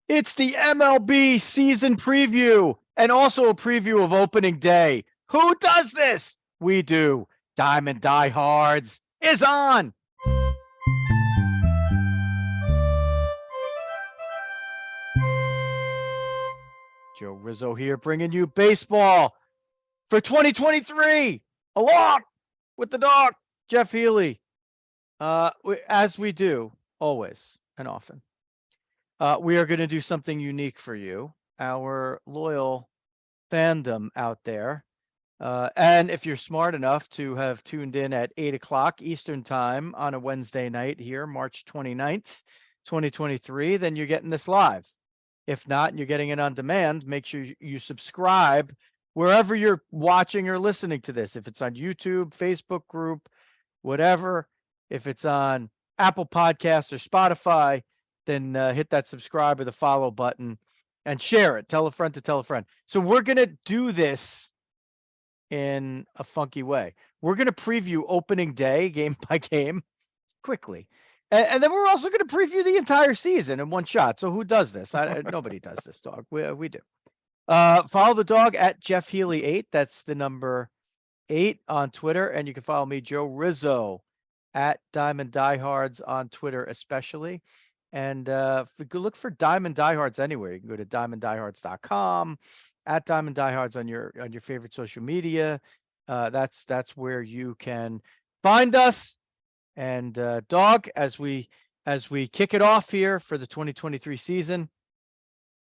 It's the MLB season preview and also a preview of opening day. Who does this? We do. Diamond Diehards is on. Joe Rizzo here bringing you baseball for 2023 along with the dog, Jeff Healy. As we do always and often. We are going to do something unique for you, our loyal fandom out there. And if you're smart enough to have tuned in at 8 o'clock Eastern time on a Wednesday night here, March 29th, 2023, then you're getting this live. If not, and you're getting it on demand, make sure you subscribe wherever you're watching or listening to this. If it's on YouTube, Facebook group, whatever, if it's on Apple Podcasts or Spotify, then hit that subscribe or the follow button and share it. Tell a friend to tell a friend. So we're going to do this in a funky way. We're going to preview opening day game by game quickly. And then we're also going to preview the entire season in one shot. So who does this? Nobody does this, dog. We do. Follow the dog at Jeff Healy 8. That's the number 8 on Twitter. And you can follow me, Joe Rizzo, at Diamond Diehards on Twitter, especially. And look for Diamond Diehards anywhere. You can go to diamonddiehards.com, at Diamond Diehards on your favorite social media. That's where you can find us. And dog, as we kick it off here for the 2023 season,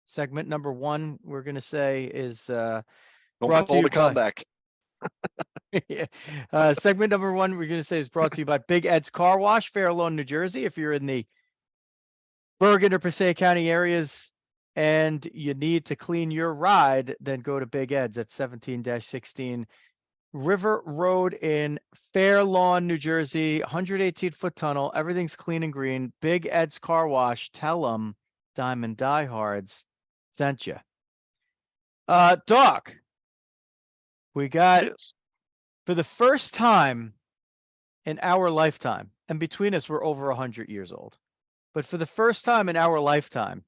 segment number 1, we're going to say is brought to you by comeback. Yeah. Segment number 1, we're going to say is brought to you by Big Ed's Car Wash, Fair Lawn, New Jersey. If you're in the Bergen or Passaic County areas and you need to clean your ride, then go to Big Ed's at 17-16 River Road in Fair Lawn, New Jersey, 118-foot tunnel. Everything's clean and green. Big Ed's Car Wash. Tell them Diamond Diehards sent you. Doc, we got, for the first time in our lifetime, and between us, we're over 100 years old, but for the first time in our lifetime,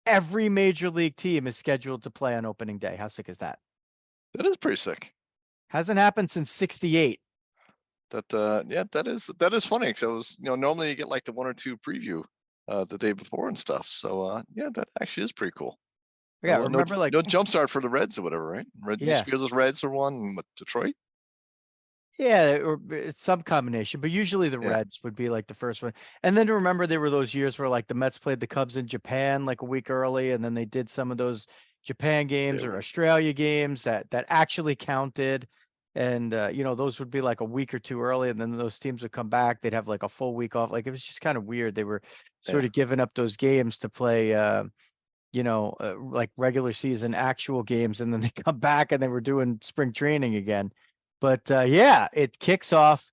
every major league team is scheduled to play on opening day. How sick is that? That is pretty sick. Hasn't happened since '68. That is funny because it was, normally you get like the 1 or 2 preview the day before and stuff. So that actually is pretty cool. Yeah, remember no jump start for the Reds or whatever, right? Yeah. Those Reds are one with Detroit. Yeah, or it's some combination, but usually the Reds would be like the first one. And then to remember, there were those years where like the Mets played the Cubs in Japan like a week early, and then they did some of those Japan games or Australia games that actually counted. And, those would be like a week or 2 early, and then those teams would come back. They'd have like a full week off. Like it was just kind of weird. They were sort of giving up those games to play, like regular season actual games, and then they come back and they were doing spring training again. But it kicks off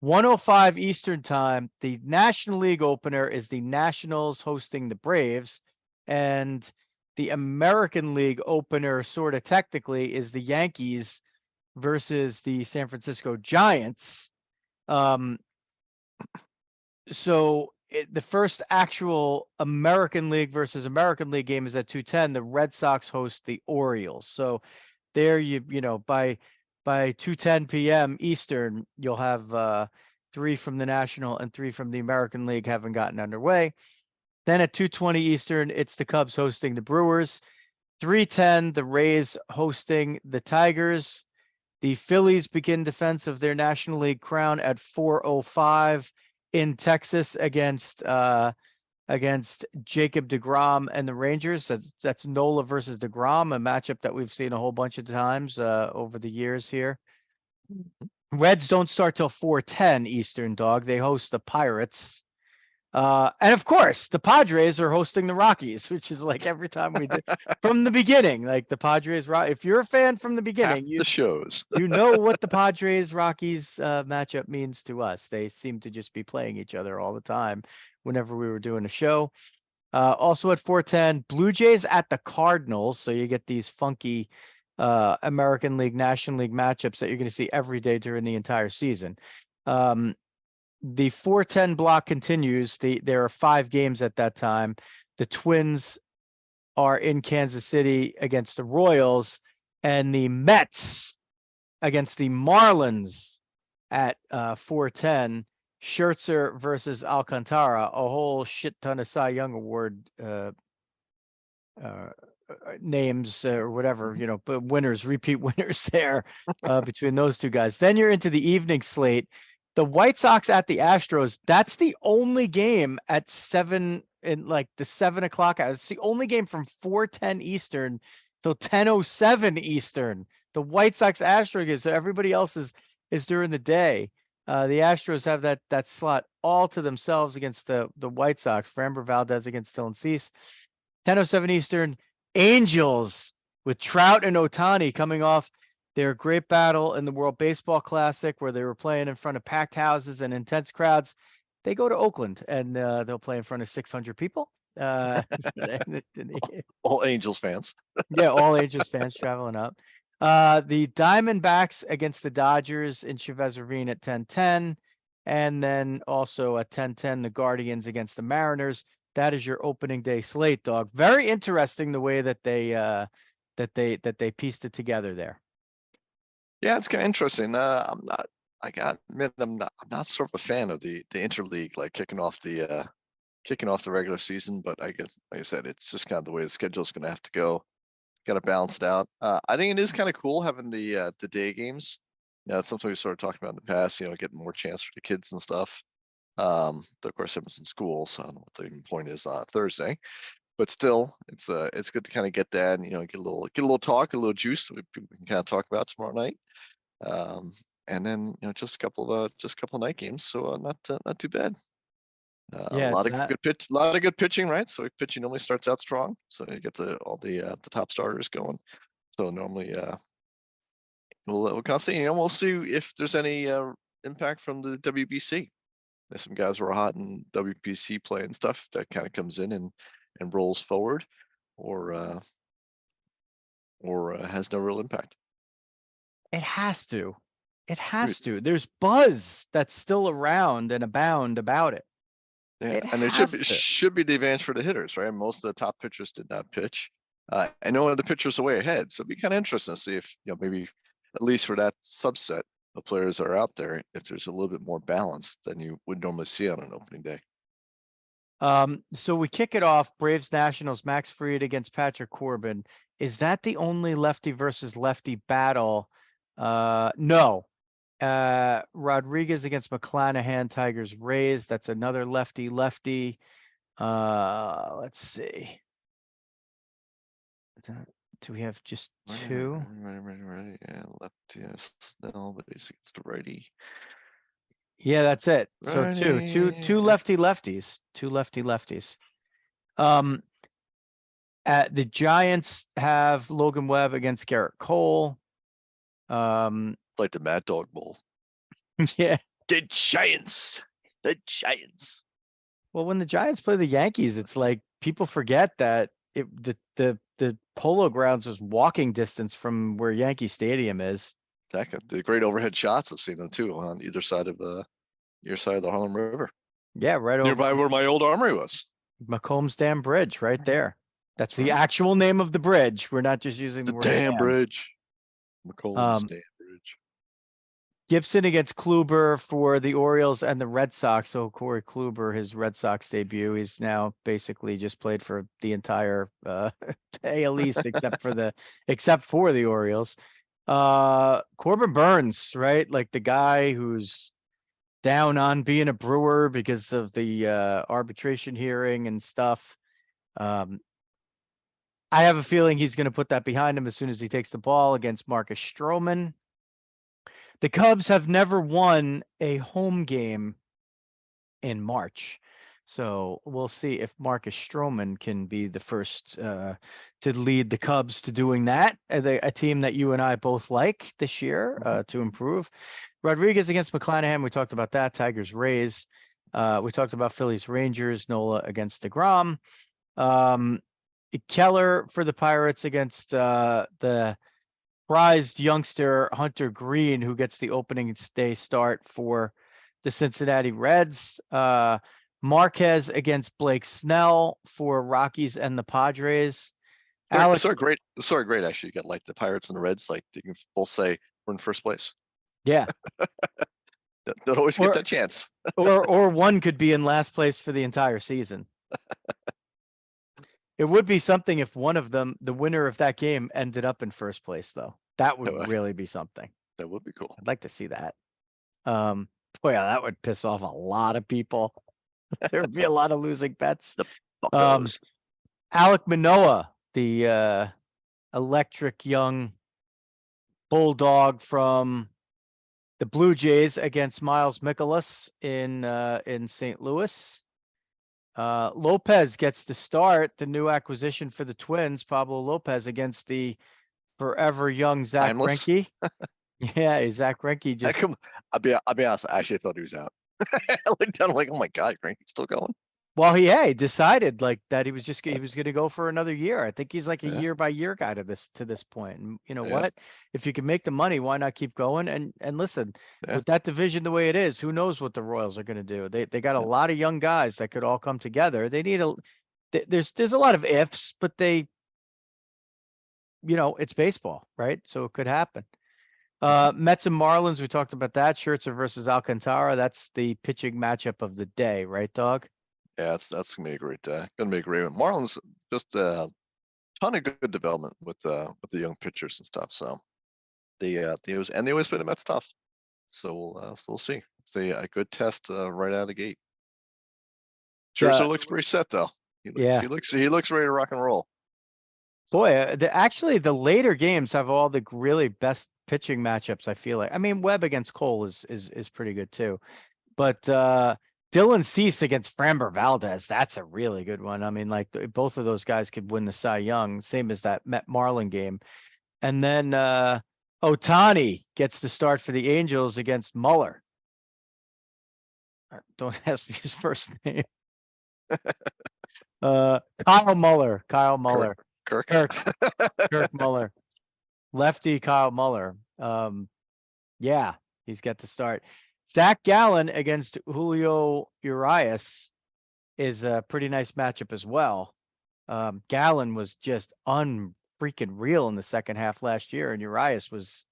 1:05 Eastern time. The National League opener is the Nationals hosting the Braves, and the American League opener, sort of technically, is the Yankees versus the San Francisco Giants. So the first actual American League versus American League game is at 2:10. The Red Sox host the Orioles. So there by 2:10 p.m. Eastern, you'll have 3 from the National and 3 from the American League haven't gotten underway. Then at 2:20 Eastern, it's the Cubs hosting the Brewers. 3:10, the Rays hosting the Tigers. The Phillies begin defense of their National League crown at 4:05 in Texas against Jacob deGrom and the Rangers. That's Nola versus deGrom, a matchup that we've seen a whole bunch of times over the years here. Reds don't start till 4:10 Eastern, dog. They host the Pirates. And of course, the Padres are hosting the Rockies, which is like every time we do from the beginning, like the Padres. If you're a fan from the beginning, the shows, you know what the Padres Rockies matchup means to us. They seem to just be playing each other all the time whenever we were doing a show. Also at 4:10, Blue Jays at the Cardinals. So you get these funky American League, National League matchups that you're going to see every day during the entire season. The 4:10 block continues. There are 5 games at that time. The Twins are in Kansas City against the Royals, and the Mets against the Marlins at 4:10. Scherzer versus Alcantara, a whole shit ton of Cy Young Award names or whatever, but winners, repeat winners there between those two guys. Then you're into the evening slate. The White Sox at the Astros. That's the only game at 7 in like the 7 o'clock. It's the only game from 4:10 Eastern till 10:07 Eastern. The White Sox Astro game. So everybody else is during the day. The Astros have that slot all to themselves against the White Sox. Framber Valdez against Dylan Cease. 10:07 Eastern. Angels with Trout and Ohtani coming off their great battle in the World Baseball Classic, where they were playing in front of packed houses and intense crowds. They go to Oakland and they'll play in front of 600 people. All Angels fans. Yeah, all Angels fans traveling up. The Diamondbacks against the Dodgers in Chavez Ravine at 10:10. And then also at 10:10, the Guardians against the Mariners. That is your opening day slate, Dog. Very interesting the way that they pieced it together there. Yeah, it's kind of interesting. I got admit I'm not sort of a fan of the interleague, like kicking off the regular season, but I guess, like I said, it's just kind of the way the schedule is going to have to go. Got to balance it out. I think it is kind of cool having the day games. It's something we sort of talked about in the past. Getting more chance for the kids and stuff. Of course, everyone's in school, so I don't know what the point is on Thursday. But still, it's good to kind of get that, and get a little talk, a little juice that we can kind of talk about tomorrow night. And then just a couple of night games, so not too bad. Yeah, a lot of good pitching, right? So pitching normally starts out strong, so you get all the top starters going. So normally, we'll kind of see. We'll see if there's any impact from the WBC. There's some guys who are hot in WBC play and stuff that kind of comes in and rolls forward, or has no real impact. It has to. It has to. There's buzz that's still around and abound about it. Yeah, and it should be the advantage for the hitters, right? Most of the top pitchers did not pitch. I know the pitchers are way ahead, so it'd be kind of interesting to see if maybe at least for that subset of players that are out there, if there's a little bit more balance than you would normally see on an opening day. So we kick it off. Braves Nationals, Max Fried against Patrick Corbin. Is that the only lefty versus lefty battle? No. Rodriguez against McClanahan, Tigers Rays. That's another lefty. Let's see. Do we have just two? Ready. Yeah, lefty. No, but he's against the righty. Yeah, that's it. So two lefties. Two lefties. The Giants have Logan Webb against Garrett Cole. Like the Mad Dog Bowl. Yeah. The Giants. Well, when the Giants play the Yankees, it's like people forget that the Polo Grounds was walking distance from where Yankee Stadium is. Exactly. The great overhead shots, I've seen them too on either side of the Harlem River. Yeah, right nearby where my old armory was. McCombs Dam Bridge, right there. That's the actual name of the bridge. We're not just using the word Dam Bridge. McCombs Dam Bridge. Gibson against Kluber for the Orioles and the Red Sox. So Corey Kluber, his Red Sox debut, he's now basically just played for the entire AL East except for the Orioles. Corbin Burns, right? Like the guy who's down on being a Brewer because of the arbitration hearing and stuff. I have a feeling he's going to put that behind him as soon as he takes the ball against Marcus Stroman. The Cubs have never won a home game in March. So we'll see if Marcus Stroman can be the first to lead the Cubs to doing that. A team that you and I both like this year to improve. Rodriguez against McClanahan. We talked about that. Tigers Rays. We talked about Phillies Rangers. Nola against DeGrom. Keller for the Pirates against the prized youngster Hunter Green, who gets the opening day start for the Cincinnati Reds. Marquez against Blake Snell for Rockies and the Padres. Sorry, great. Actually, you got like the Pirates and the Reds. Like they can both say we're in first place. Yeah. Don't always get that chance. or one could be in last place for the entire season. It would be something if one of them, the winner of that game, ended up in first place, though. That would really be something. That would be cool. I'd like to see that. Boy, yeah, that would piss off a lot of people. There would be a lot of losing bets. Alek Manoah, the electric young bulldog from the Blue Jays against Miles Mikolas in St. Louis. Lopez gets the start, the new acquisition for the Twins, Pablo Lopez against the forever young Zach Greinke. Yeah, Zach Greinke just. I'll be honest. I actually thought he was out. I looked down, like, oh my god, Greinke's still going. Well, he decided like that he was going to go for another year. I think he's like a year by year guy to this point. And you know what? If you can make the money, why not keep going? And listen, with that division the way it is, who knows what the Royals are going to do? They got a lot of young guys that could all come together. They need there's a lot of ifs, but it's baseball, right? So it could happen. Mets and Marlins, we talked about that. Scherzer versus Alcantara. That's the pitching matchup of the day, right, Dawg? Yeah, that's gonna be a great gonna be a great one. Marlins just a ton of good development with the young pitchers and stuff. So they always play the Mets tough. So we'll see. It's a good test right out of the gate. Scherzer looks pretty set though. He looks ready to rock and roll. Boy, actually the later games have all the really best pitching matchups. I feel like. I mean, Webb against Cole is pretty good too, but Dylan Cease against Framber Valdez, that's a really good one. I mean, like both of those guys could win the Cy Young, same as that Met Marlin game. And then Ohtani gets the start for the Angels against Muller. Don't ask me his first name. Kyle Muller. Kirk Muller. Lefty Kyle Muller. Yeah, he's got to start. Zach Gallen against Julio Urias is a pretty nice matchup as well. Gallen was just unfreaking real in the second half last year, and Urias was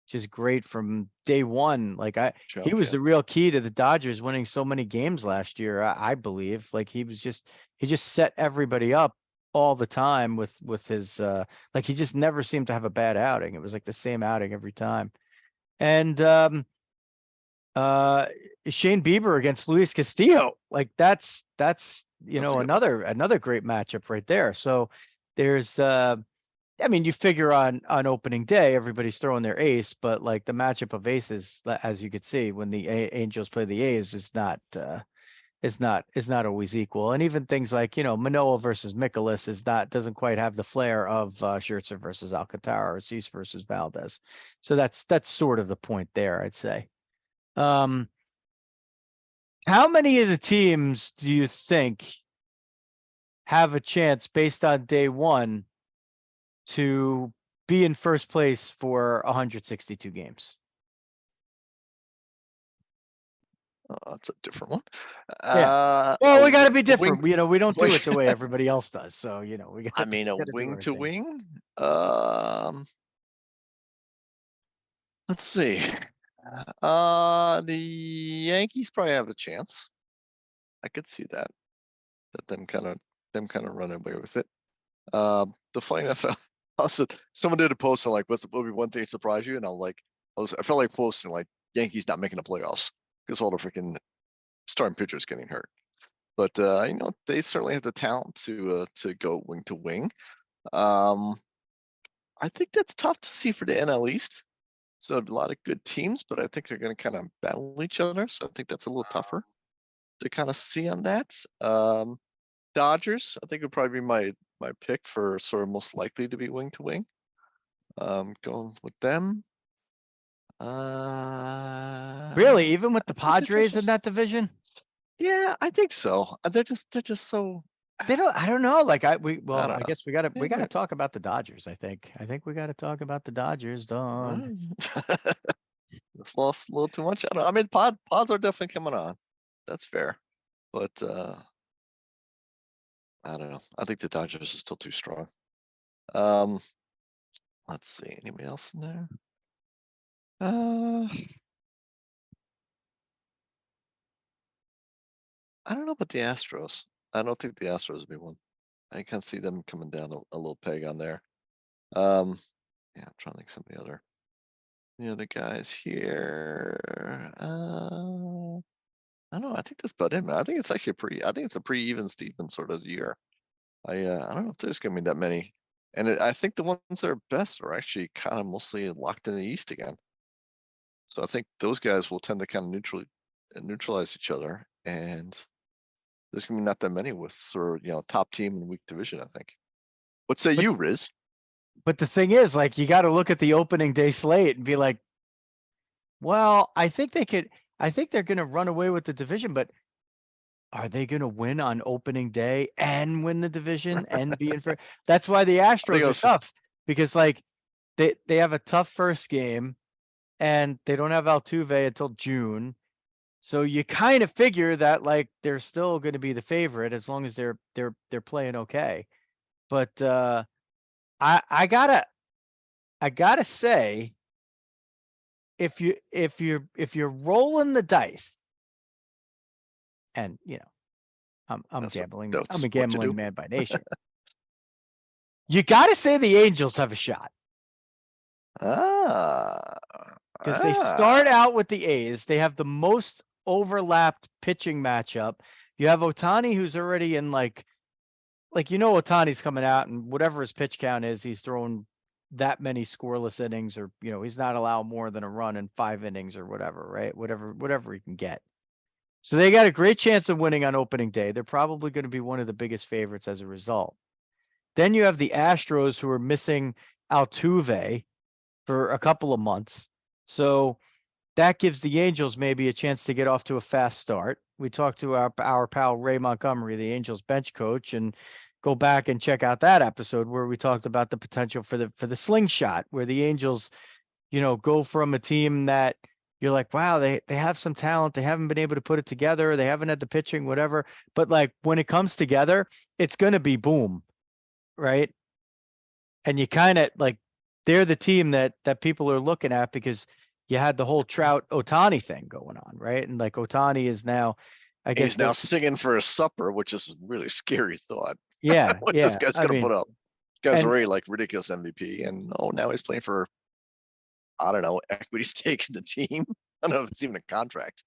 just great from day one. Like he was the real key to the Dodgers winning so many games last year. I believe, like he just set everybody up all the time with his like he just never seemed to have a bad outing. It was like the same outing every time. And Shane Bieber against Luis Castillo, like that's another great matchup right there. So there's I mean, you figure on opening day everybody's throwing their ace, but like the matchup of aces, as you could see when the Angels play the A's, is not always equal. And even things like Manoah versus Mikolas doesn't quite have the flair of Scherzer versus Alcantara or Cease versus Valdez. So that's sort of the point there, I'd say. How many of the teams do you think have a chance based on day one to be in first place for 162 games? That's a different one. Yeah. Well, we got to be different. We don't do it the way everybody else does. So, we got. I mean, a wing to wing. Let's see. The Yankees probably have a chance. I could see that. Them kind of running away with it. The Flying NFL. Also, someone did a post on like, what would be one thing to surprise you? And I felt like posting like Yankees not making the playoffs because all the freaking starting pitchers getting hurt. But they certainly have the talent to go wing to wing. I think that's tough to see for the NL East. So a lot of good teams, but I think they're going to kind of battle each other. So I think that's a little tougher to kind of see on that. Dodgers, I think would probably be my pick for sort of most likely to be wing to wing. Going with them. Really, even with the Padres in that division? Yeah, I think so. They're just so. I don't know. Like I guess we gotta talk about the Dodgers. I think we gotta talk about the Dodgers, Dawg. Just lost a little too much. I mean, pods are definitely coming on. That's fair. but I don't know. I think the Dodgers are still too strong. Let's see. Anybody else in there? I don't know about the Astros. I don't think the Astros will be one. I can't see them coming down a little peg on there. Yeah, I'm trying to think some of the other guys here. I don't know. I think that's about it, man. I think it's actually I think it's a pretty even Steven sort of year. I don't know if there's gonna be that many. And I think the ones that are best are actually kind of mostly locked in the East again. So I think those guys will tend to kind of neutralize each other, and there's gonna be not that many with sort of top team and weak division, I think. What say you, Riz? But the thing is, like, you got to look at the opening day slate and be like, well, I think they're going to run away with the division, but are they going to win on opening day and win the division and be in for? That's why the Astros are tough, because like they have a tough first game and they don't have Altuve until June. So you kind of figure that like they're still going to be the favorite as long as they're playing okay. But I gotta say, if you're rolling the dice, and I'm gambling. I'm a gambling man by nature. You got to say the Angels have a shot. Because they start out with the A's. They have the most overlapped pitching matchup. You have Ohtani, who's already in like Ohtani's coming out, and whatever his pitch count is, he's throwing that many scoreless innings, or he's not allowed more than a run in 5 innings or whatever, right? Whatever he can get. So they got a great chance of winning on opening day. They're probably going to be one of the biggest favorites as a result. Then you have the Astros, who are missing Altuve for a couple of months. So that gives the Angels maybe a chance to get off to a fast start. We talked to our pal Ray Montgomery, the Angels bench coach, and go back and check out that episode where we talked about the potential for the slingshot, where the Angels, go from a team that you're like, wow, they have some talent. They haven't been able to put it together. They haven't had the pitching, whatever. But like when it comes together, it's going to be boom, right? And you kind of like, they're the team that people are looking at because you had the whole Trout Ohtani thing going on, right? And like Ohtani is now, I guess he's now singing for a supper, which is a really scary thought. Yeah, what yeah. this guy's gonna put up? This guy's already like ridiculous MVP, and now he's playing for, I don't know, equity stake in the team. I don't know if it's even a contract.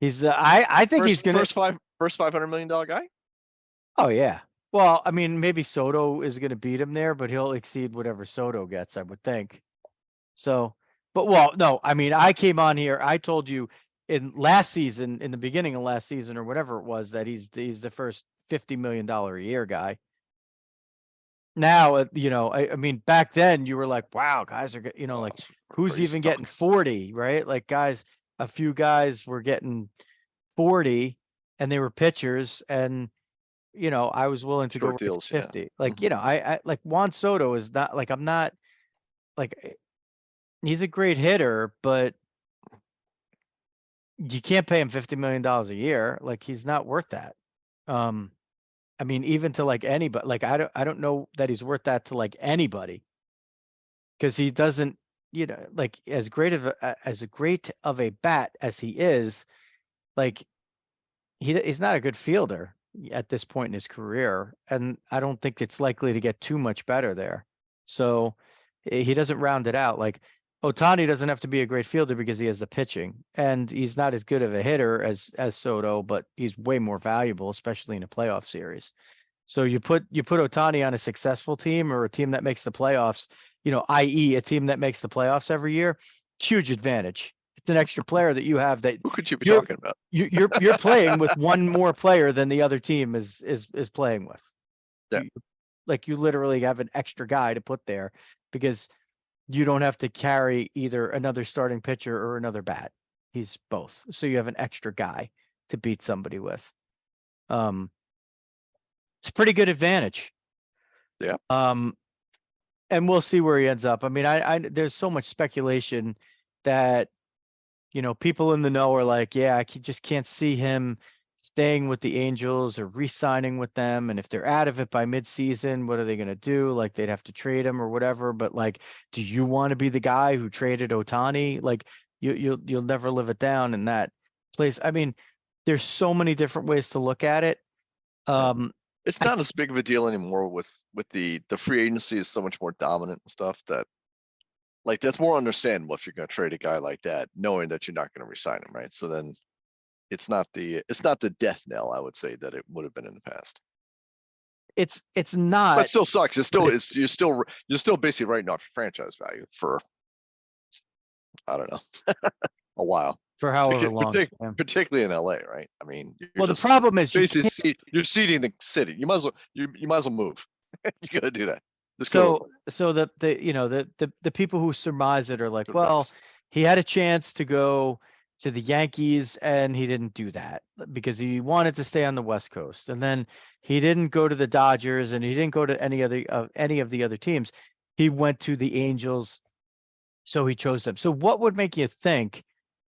He's I think he's gonna first $500 million guy. Oh yeah. Well, I mean, maybe Soto is going to beat him there, but he'll exceed whatever Soto gets, I would think. So, but no, I mean, I came on here. I told you in the beginning of last season or whatever it was, that he's the first $50 million a year guy. Now, I mean, back then you were like, wow, guys are, like who's even getting 40, right? Like a few guys were getting 40 and they were pitchers, and I was willing to go deals, 50. Yeah. Like, I like Juan Soto is not like, I'm not like, he's a great hitter, but you can't pay him $50 million a year. Like, he's not worth that. I mean, even to like anybody, like, I don't know that he's worth that to like anybody, because he doesn't, like as great of a bat as he is, like he's not a good fielder at this point in his career, and I don't think it's likely to get too much better there. So he doesn't round it out. Like Ohtani doesn't have to be a great fielder because he has the pitching, and he's not as good of a hitter as Soto, but he's way more valuable, especially in a playoff series. So you put Ohtani on a successful team or a team that makes the playoffs, i.e. a team that makes the playoffs every year, huge advantage. It's an extra player that you have that. Who could you be talking about? You're playing with one more player than the other team is playing with. Yeah. You literally have an extra guy to put there because you don't have to carry either another starting pitcher or another bat. He's both. So you have an extra guy to beat somebody with. It's a pretty good advantage. Yeah. And we'll see where he ends up. I mean, I there's so much speculation that people in the know are like, yeah, I just can't see him staying with the Angels or re-signing with them. And if they're out of it by midseason, what are they going to do? Like they'd have to trade him or whatever. But like, do you want to be the guy who traded Ohtani? Like you'll never live it down in that place. I mean, there's so many different ways to look at it. It's I- not as big of a deal anymore with the free agency is so much more dominant and stuff that like that's more understandable if you're going to trade a guy like that, knowing that you're not going to resign him, right? So then it's not the death knell, I would say, that it would have been in the past. it's But not. it still sucks. It's but still you're still basically writing off your franchise value for I don't know a while. for however long. Yeah. Particularly in LA, right? I mean, Well, the problem is you're seeding the city. You might as well move. You gotta do that. Just go. So the you know the people who surmise it are like, Go to well, Vegas. he had a chance to go to the Yankees and he didn't do that because he wanted to stay on the West Coast. And then he didn't go to the Dodgers and he didn't go to any of the other teams. He went to the Angels, so he chose them. So what would make you think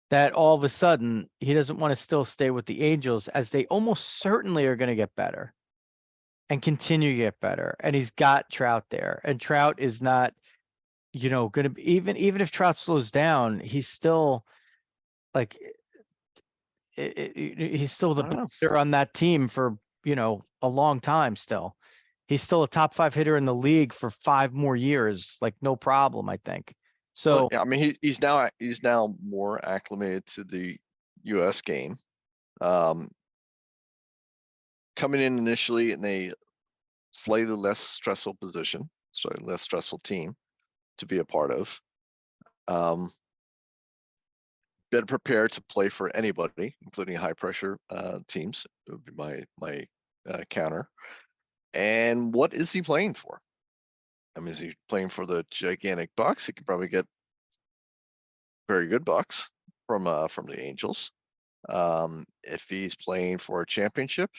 that all of a sudden he doesn't want to still stay with the Angels, as they almost certainly are going to get better and continue to get better? And he's got Trout there, and Trout is not, going to be, even if Trout slows down, he's still like, he's still the I don't know. best hitter on that team for, a long time still. He's still a top 5 hitter in the league for 5 more years, like no problem, I think. So Well, yeah, I mean, he's now more acclimated to the U.S. game. Coming in initially in a slightly less stressful position, slightly less stressful team to be a part of. Better prepared to play for anybody, including high pressure teams. It would be my counter. And what is he playing for? I mean, is he playing for the gigantic bucks? He could probably get very good bucks from the Angels. If he's playing for a championship,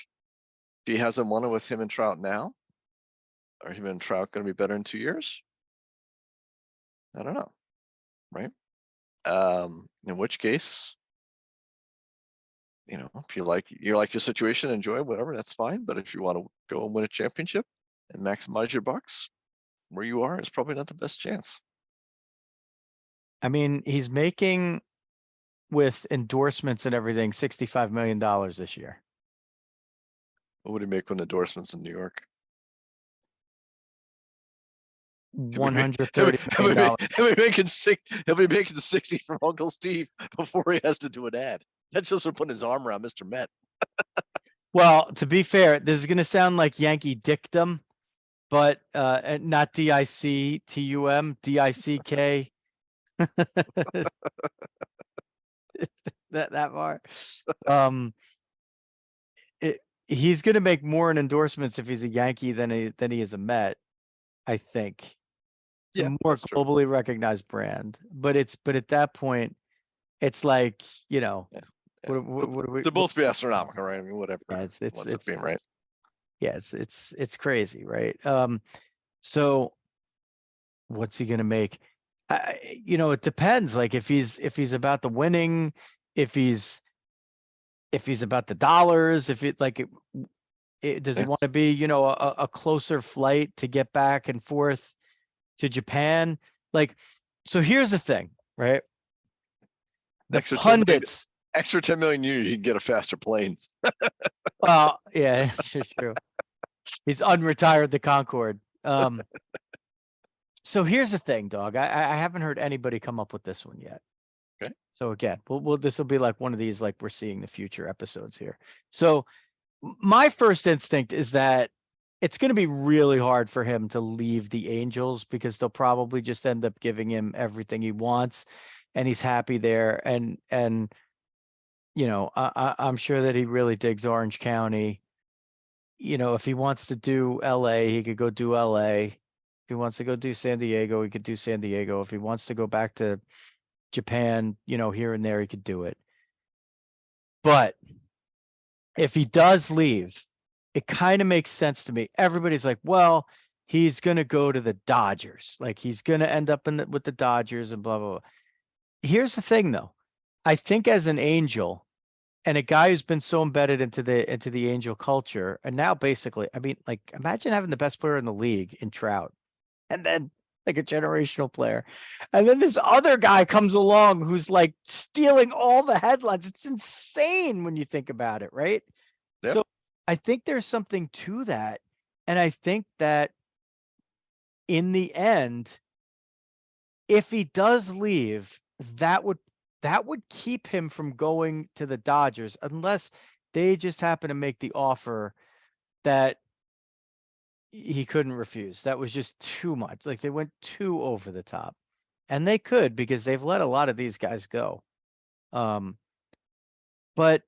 if he hasn't won it with him and Trout now, are him and Trout going to be better in 2 years? I don't know, right? In which case, if you like your situation, enjoy whatever, that's fine. But if you want to go and win a championship and maximize your bucks, where you are is probably not the best chance. I mean, he's making, with endorsements and everything, $65 million this year. What would he make with endorsements in New York? $130 million. He'll be making 60 from Uncle Steve before he has to do an ad. That's just for putting his arm around Mr. Met. Well, to be fair, this is going to sound like Yankee dictum, but not DICTUM, DICK. that far. He's going to make more in endorsements if he's a Yankee than he is a Met, I think. It's a more globally recognized brand, but at that point, it's like, what to both be astronomical, right? I mean, whatever. Yeah, it's being right. Yeah, it's crazy, right? So what's he gonna make? It depends. Like if he's about the winning, if he's about the dollars, if it like does he want to be, a closer flight to get back and forth to Japan? Like, so here's the thing, right? The pundits. Extra 10 million you can get a faster plane. Well, yeah, it's true. He's unretired the Concorde. So here's the thing, Dawg. I haven't heard anybody come up with this one yet. Okay. So again, this will be like one of these, like we're seeing the future episodes here. So my first instinct is that it's going to be really hard for him to leave the Angels because they'll probably just end up giving him everything he wants, and he's happy there. And I'm sure that he really digs Orange County. If he wants to do LA, he could go do LA. If he wants to go do San Diego, he could do San Diego. If he wants to go back to Japan, here and there, he could do it. But if he does leave, it kind of makes sense to me. Everybody's like, well, he's going to go to the Dodgers. Like he's going to end up with the Dodgers and blah, blah, blah. Here's the thing though. I think as an Angel, and a guy who's been so embedded into the Angel culture, and now basically, I mean, like, imagine having the best player in the league in Trout, and then like a generational player, and then this other guy comes along who's like stealing all the headlines. It's insane when you think about it, right? Yep. So I think there's something to that, and I think that in the end, if he does leave, that would keep him from going to the Dodgers unless they just happen to make the offer that he couldn't refuse. That was just too much. Like, they went too over the top. And they could, because they've let a lot of these guys go. But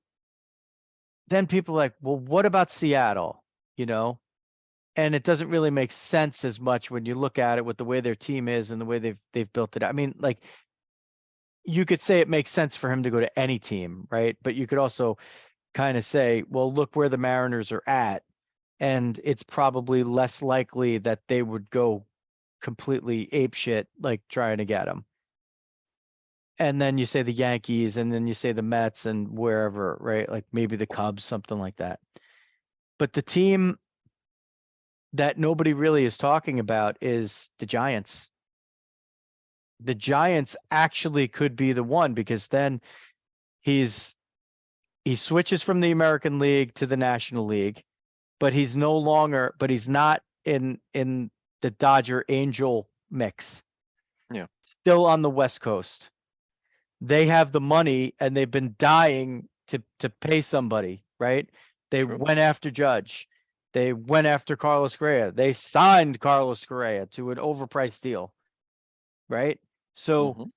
then people are like, well, what about Seattle? You know? And it doesn't really make sense as much when you look at it with the way their team is and the way they've built it. I mean, like, you could say it makes sense for him to go to any team, right? But you could also kind of say, well, look where the Mariners are at, and it's probably less likely that they would go completely apeshit, like trying to get him. And then you say the Yankees, and then you say the Mets, and wherever, right? Like maybe the Cubs, something like that. But the team that nobody really is talking about is the Giants. The Giants actually could be the one, because then he switches from the American League to the National League, but he's not in the Dodger Angel mix. Yeah. Still on the West Coast. They have the money, and they've been dying to pay somebody, right? They True. went after Judge. They went after Carlos Correa. They signed Carlos Correa to an overpriced deal, right? So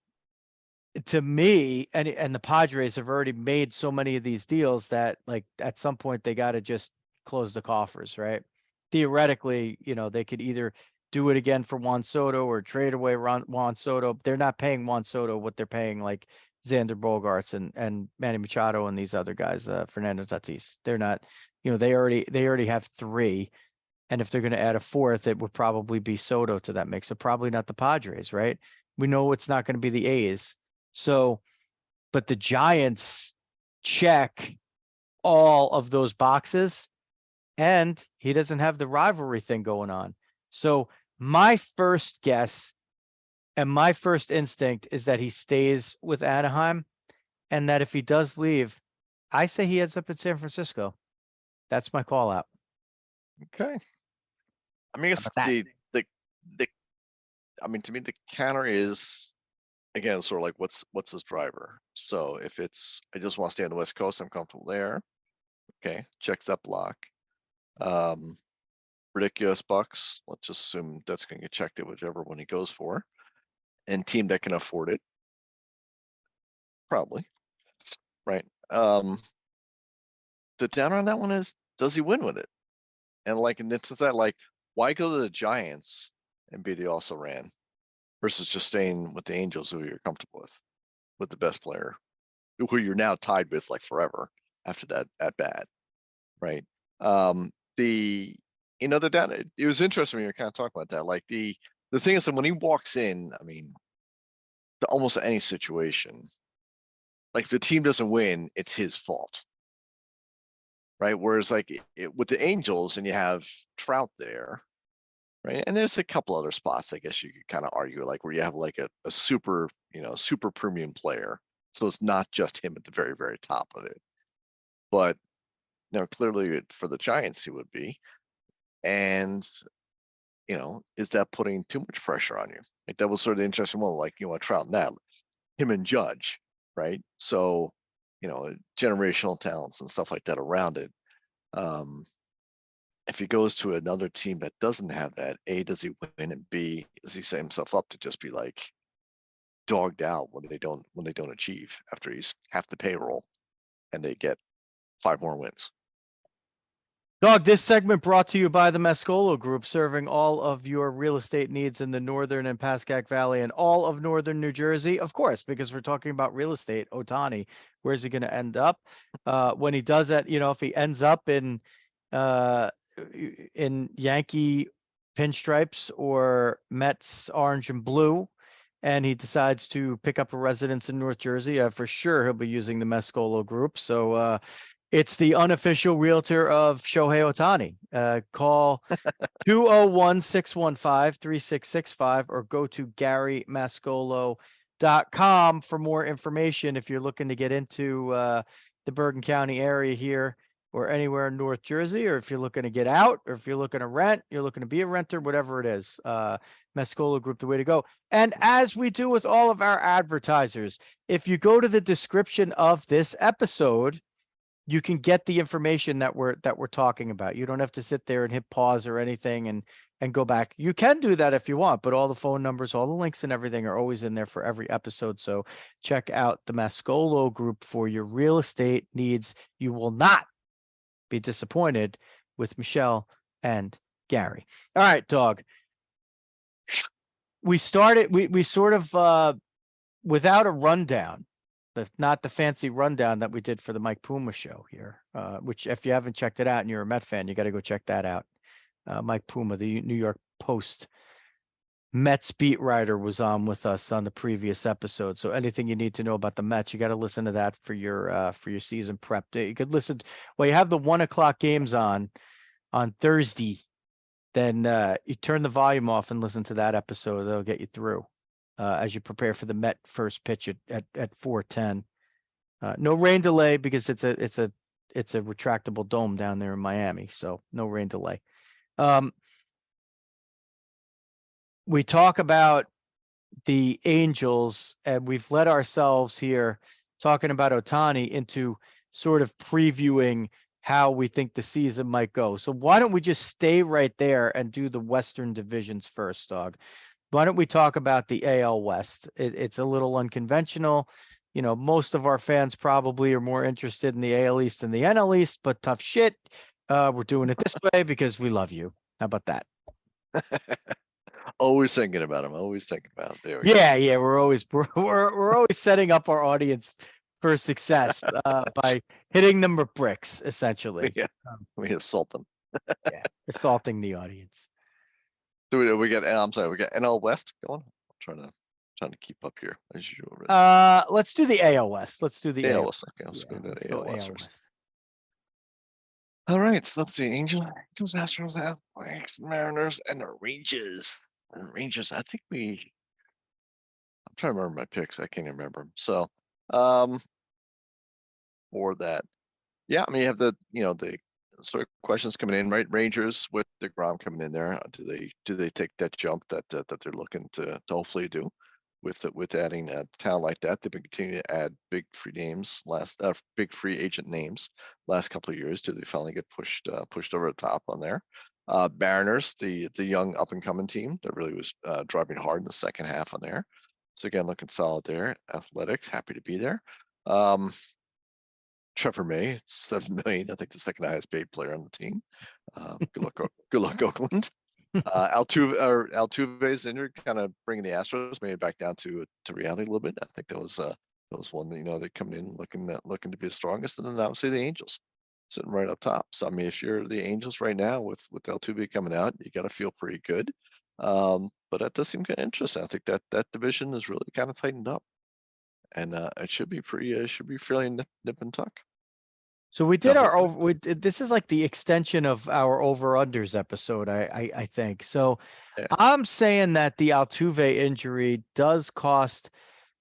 to me, and the Padres have already made so many of these deals that, like, at some point they got to just close the coffers, right? Theoretically, they could either do it again for Juan Soto or trade away Juan Soto. They're not paying Juan Soto what they're paying like Xander Bogaerts and Manny Machado and these other guys, Fernando Tatis. They're not, they already have three. And if they're going to add a fourth, it would probably be Soto to that mix. So probably not the Padres, right? We know it's not going to be the A's. So, but the Giants check all of those boxes, and he doesn't have the rivalry thing going on. So my first guess and my first instinct is that he stays with Anaheim, and that if he does leave, I say he ends up in San Francisco. That's my call out. Okay. I mean, I guess to me, the counter is, again, sort of like what's his driver. So if it's, I just want to stay on the West Coast, I'm comfortable there. Okay, checks that block. Ridiculous bucks. Let's just assume that's going to get checked at whichever one he goes for, and team that can afford it, probably, right? The downer on that one is, does he win with it? And like, and it's that, like, why go to the Giants and be the also ran versus just staying with the Angels, who you're comfortable with the best player, who you're now tied with like forever after that at bat, right? The down, it was interesting when you were kind of talking about that. Like the thing is that when he walks in, I mean, to almost any situation, like if the team doesn't win, it's his fault, right? Whereas like with the Angels, and you have Trout there, right? And there's a couple other spots, I guess you could kind of argue, like where you have like a super, super premium player. So it's not just him at the very, very top of it. But clearly for the Giants, he would be. And, is that putting too much pressure on you? Like that was sort of the interesting one, like, Trout and that, him and Judge, right? So, generational talents and stuff like that around it. If he goes to another team that doesn't have that, A, does he win, and B, does he set himself up to just be like dogged out when they don't achieve after he's half the payroll and they get 5 more wins? Dawg, this segment brought to you by the Mascolo Group, serving all of your real estate needs in the Northern and Pascack Valley and all of Northern New Jersey. Of course, because we're talking about real estate. Ohtani, where's he going to end up? When he does that, if he ends up in Yankee pinstripes or Mets orange and blue, and he decides to pick up a residence in North Jersey, for sure he'll be using the Mascolo Group. So it's the unofficial realtor of Shohei Ohtani. Call 201-615-3665 or go to GaryMascolo.com for more information if you're looking to get into the Bergen County area here or anywhere in North Jersey, or if you're looking to get out, or if you're looking to rent, you're looking to be a renter, whatever it is. Mascolo Group, the way to go. And as we do with all of our advertisers, if you go to the description of this episode, you can get the information that we're talking about. You don't have to sit there and hit pause or anything and go back. You can do that if you want, but all the phone numbers, all the links and everything are always in there for every episode. So check out the Mascolo Group for your real estate needs. You will not be disappointed with Michele and Gary. All right, Dawg. We sort of without a rundown, not the fancy rundown that we did for the Mike Puma show here, which if you haven't checked it out and you're a Met fan, you got to go check that out. Mike Puma, the New York Post Mets beat writer, was on with us on the previous episode. So anything you need to know about the Mets, you got to listen to that for your season prep. You could listen. Well, you have the 1:00 games on Thursday. Then you turn the volume off and listen to that episode. That'll get you through as you prepare for the Met first pitch at 4:10. No rain delay because it's a retractable dome down there in Miami, so no rain delay. We talk about the Angels, and we've led ourselves here talking about Ohtani into sort of previewing how we think the season might go. So why don't we just stay right there and do the Western divisions first, Dawg? Why don't we talk about the AL West? It's a little unconventional. You know, most of our fans probably are more interested in the AL East than the NL East, but tough shit. We're doing it this way because we love you. How about that? Always thinking about him. Always thinking about him. There we go. Yeah. We're always setting up our audience for success by hitting them with bricks, essentially. We assault them. Yeah, assaulting the audience. So we got. I'm sorry. We got NL West going. I'm trying to keep up here as usual. Let's do the AL West. Let's do the AL AL West. Okay, let's go to the AL West first. West. All right, so let's see. Angels, Astros, Athletics, Mariners, and the Rangers. I think I'm trying to remember my picks. I can't even remember them. So, for that, yeah, I mean, you have the sort of questions coming in, right? Rangers with DeGrom coming in there. Do they take that jump that they're looking to hopefully do with adding a talent like that? They've been continuing to add big free agent names last couple of years. Do they finally get pushed over the top on there? Mariners, the young up and coming team that really was driving hard in the second half on there. So again, looking solid there. Athletics, happy to be there. Trevor May, $7 million. I think the second highest paid player on the team. Good luck, Oakland. Altuve's injured, kind of bringing the Astros maybe back down to reality a little bit. I think that was one that they're coming in looking to be the strongest, and then obviously the Angels sitting right up top. So I mean, if you're the Angels right now with Altuve coming out, you got to feel pretty good. But that does seem kind of interesting. I think that division is really kind of tightened up, and it should be fairly nip and tuck. So we did this is like the extension of our over-unders episode, I think. So yeah. I'm saying that the Altuve injury does cost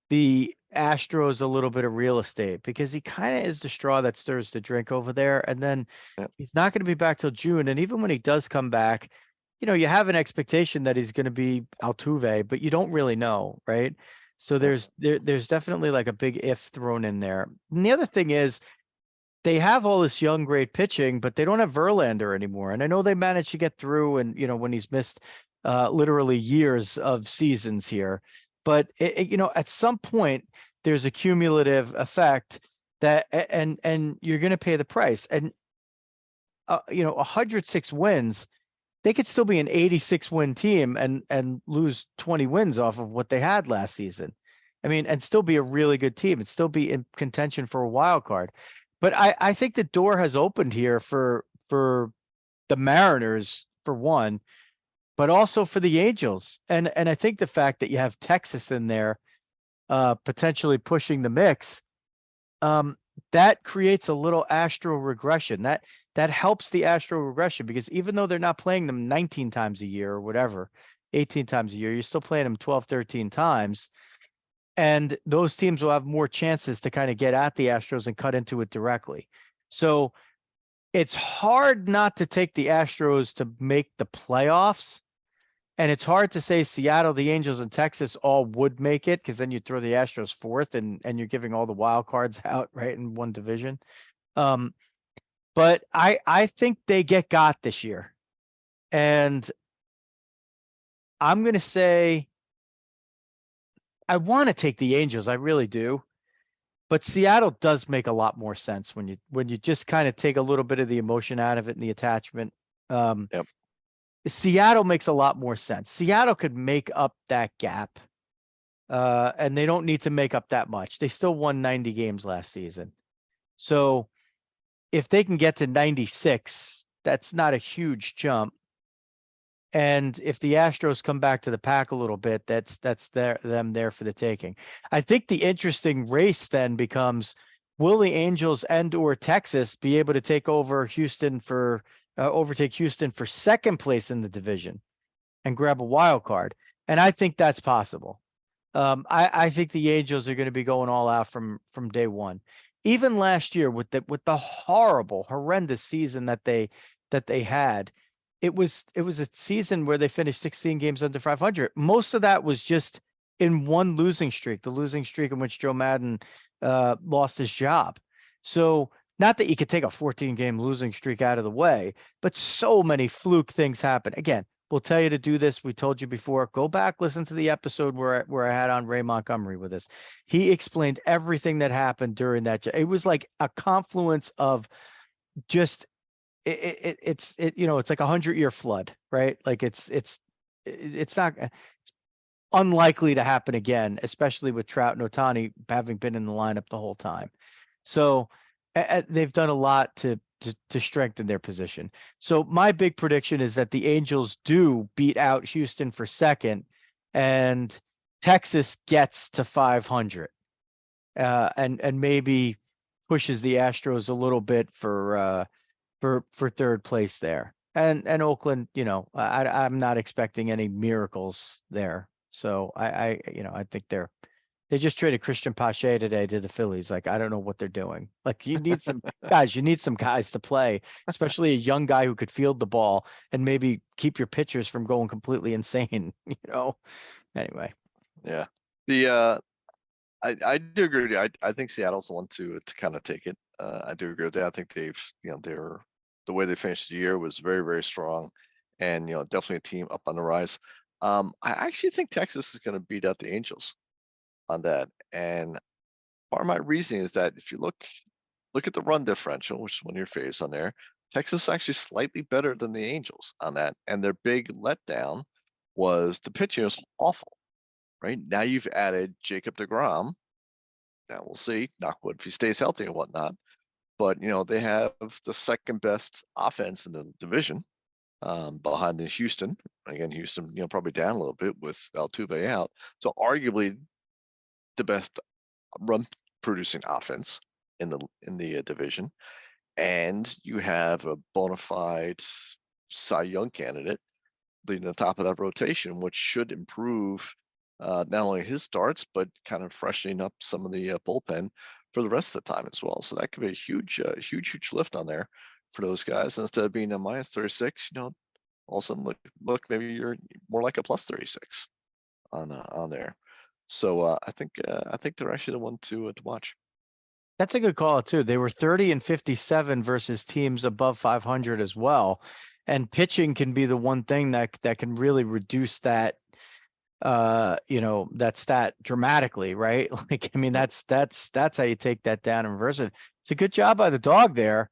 the Astros a little bit of real estate because he kind of is the straw that stirs the drink over there. And then he's not going to be back till June. And even when he does come back, you have an expectation that he's going to be Altuve, but you don't really know, right? So there's definitely like a big if thrown in there. And the other thing is, they have all this young, great pitching, but they don't have Verlander anymore. And I know they managed to get through and, when he's missed literally years of seasons here, but at some point there's a cumulative effect that, and you're going to pay the price. And, 106 wins, they could still be an 86 win team and lose 20 wins off of what they had last season. I mean, and still be a really good team and still be in contention for a wild card. But I think the door has opened here for the Mariners, for one. but also for the Angels. And I think the fact that you have Texas in there, potentially pushing the mix, that creates a little astral regression. That helps the astral regression, because even though they're not playing them 19 times a year or whatever, 18 times a year, you're still playing them 12, 13 times. And those teams will have more chances to kind of get at the Astros and cut into it directly. So it's hard not to take the Astros to make the playoffs. And it's hard to say Seattle, the Angels, and Texas all would make it, because then you throw the Astros fourth and you're giving all the wild cards out, right, in one division. But I think they get got this year. And I'm going to say I want to take the Angels. I really do. But Seattle does make a lot more sense when you just kind of take a little bit of the emotion out of it and the attachment. Yep. Seattle makes a lot more sense. Seattle could make up that gap. And they don't need to make up that much. They still won 90 games last season. So if they can get to 96, that's not a huge jump. And if the Astros come back to the pack a little bit, that's them there for the taking. I think the interesting race then becomes, will the Angels and or Texas be able to take over Houston for overtake Houston for second place in the division and grab a wild card? And I think that's possible. I think the Angels are going to be going all out from day one. Even last year with the horrendous season that they had, it was a season where they finished 16 games under 500. Most of that was just in one losing streak, the losing streak in which Joe Madden lost his job. So not that you could take a 14-game losing streak out of the way, but so many fluke things happen. Again, we'll tell you to do this. We told you before. Go back, listen to the episode where I had on Ray Montgomery with us. He explained everything that happened during that. It was like a confluence of just it's like 100-year flood, right? Like it's not unlikely to happen again, especially with Trout and Ohtani having been in the lineup the whole time. So they've done a lot to strengthen their position. So my big prediction is that the Angels do beat out Houston for second, and Texas gets to 500, and maybe pushes the Astros a little bit for third place there. And Oakland, I'm not expecting any miracles there. So I think they just traded Christian Pache today to the Phillies. Like, I don't know what they're doing. Like, you need some guys, to play, especially a young guy who could field the ball and maybe keep your pitchers from going completely insane, Anyway. Yeah. I do agree with you. I think Seattle's the one to kind of take it. I do agree with that. I think the way they finished the year was very, very strong, and definitely a team up on the rise. I actually think Texas is going to beat out the Angels on that, and part of my reasoning is that if you look at the run differential, which is one of your favorites on there, Texas is actually slightly better than the Angels on that, and their big letdown was the pitching was awful. Right now, you've added Jacob deGrom. Now we'll see, knock wood, if he stays healthy and whatnot. But they have the second best offense in the division, behind the Houston. Again, Houston, probably down a little bit with Altuve out. So arguably the best run producing offense in the division. And you have a bona fide Cy Young candidate leading the top of that rotation, which should improve not only his starts, but kind of freshening up some of the bullpen for the rest of the time as well. So that could be a huge lift on there for those guys. And instead of being a minus 36, all of a sudden look, maybe you're more like a plus 36 on there. So I think they're actually the one to watch. That's a good call too. They were 30 and 57 versus teams above 500 as well. And pitching can be the one thing that can really reduce that, that stat dramatically, right? Like, I mean, that's how you take that down and reverse it. It's a good job by the Dawg there,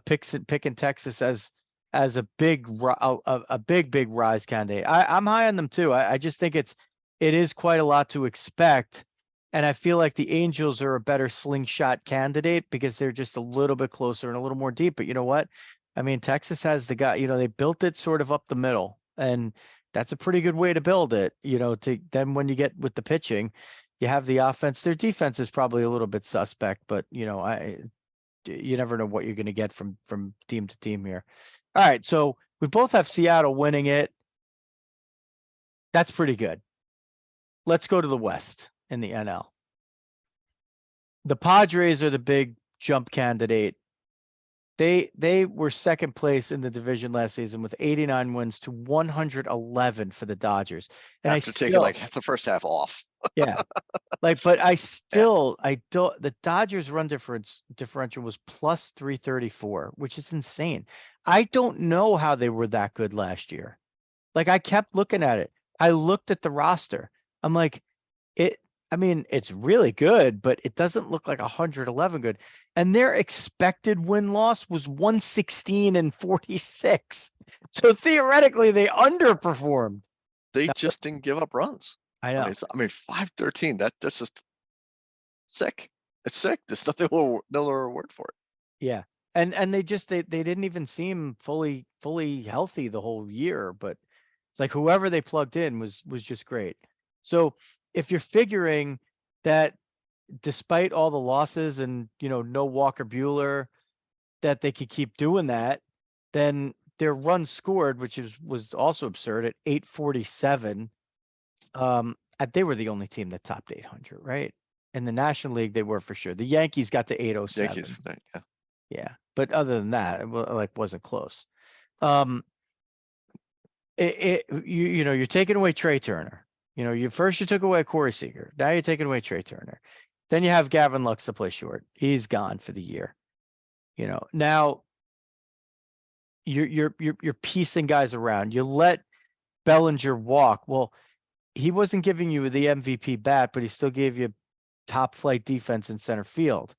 picking Texas as a big rise candidate. I'm high on them too. I just think it is quite a lot to expect. And I feel like the Angels are a better slingshot candidate because they're just a little bit closer and a little more deep. But you know what? I mean, Texas has the guy, they built it sort of up the middle. And that's a pretty good way to build it, to then when you get with the pitching, you have the offense. Their defense is probably a little bit suspect, but you never know what you're going to get from team to team here. All right. So we both have Seattle winning it. That's pretty good. Let's go to the West in the NL. The Padres are the big jump candidate. They were second place in the division last season with 89 wins to 111 for the Dodgers. And After taking like the first half off. Yeah. But I don't, the Dodgers run differential was plus 334, which is insane. I don't know how they were that good last year. Like I kept looking at it. I looked at the roster. I'm like, it's really good, but it doesn't look like 111 good. And their expected win-loss was 116-46. So theoretically, they underperformed. They just didn't give up runs. I know. 513. That's just sick. It's sick. There's nothing no other word for it. Yeah. And they didn't even seem fully healthy the whole year, but it's like whoever they plugged in was just great. So if you're figuring that despite all the losses and, no Walker Buehler, that they could keep doing that, then their runs scored, which was also absurd at 847. They were the only team that topped 800, right? In the National League, they were for sure. The Yankees got to 807. Yankees, yeah. Yeah. But other than that, it wasn't close. You're taking away Trey Turner. You took away Corey Seager. Now you're taking away Trey Turner. Then you have Gavin Lux to play short. He's gone for the year. Now you're piecing guys around. You let Bellinger walk. Well, he wasn't giving you the MVP bat, but he still gave you top flight defense in center field.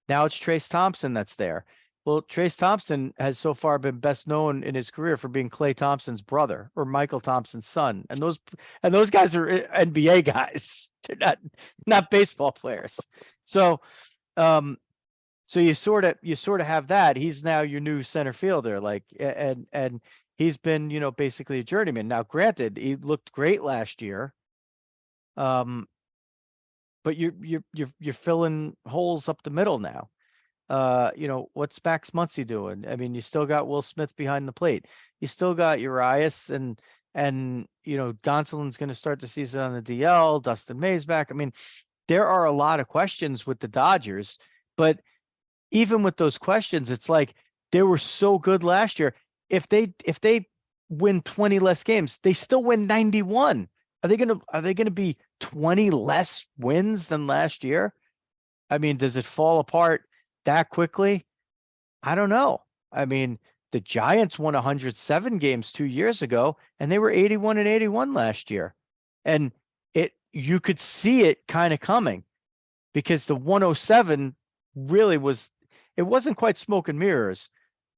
Now it's Trace Thompson that's there. Well, Trace Thompson has so far been best known in his career for being Klay Thompson's brother or Michael Thompson's son. And those guys are NBA guys. They're not baseball players. So you sort of have that. He's now your new center fielder, and he's been, basically a journeyman. Now, granted, he looked great last year. But you're filling holes up the middle now. What's Max Muncy doing? I mean, you still got Will Smith behind the plate. You still got Urias and Gonsolin's going to start the season on the DL. Dustin May's back. I mean, there are a lot of questions with the Dodgers, but even with those questions, it's like they were so good last year. If they win 20 less games, they still win 91. Are they gonna be 20 less wins than last year? I mean, does it fall apart that quickly? I don't know. I mean, the Giants won 107 games 2 years ago, and they were 81-81 last year. And you could see it kind of coming because the 107 really it wasn't quite smoke and mirrors,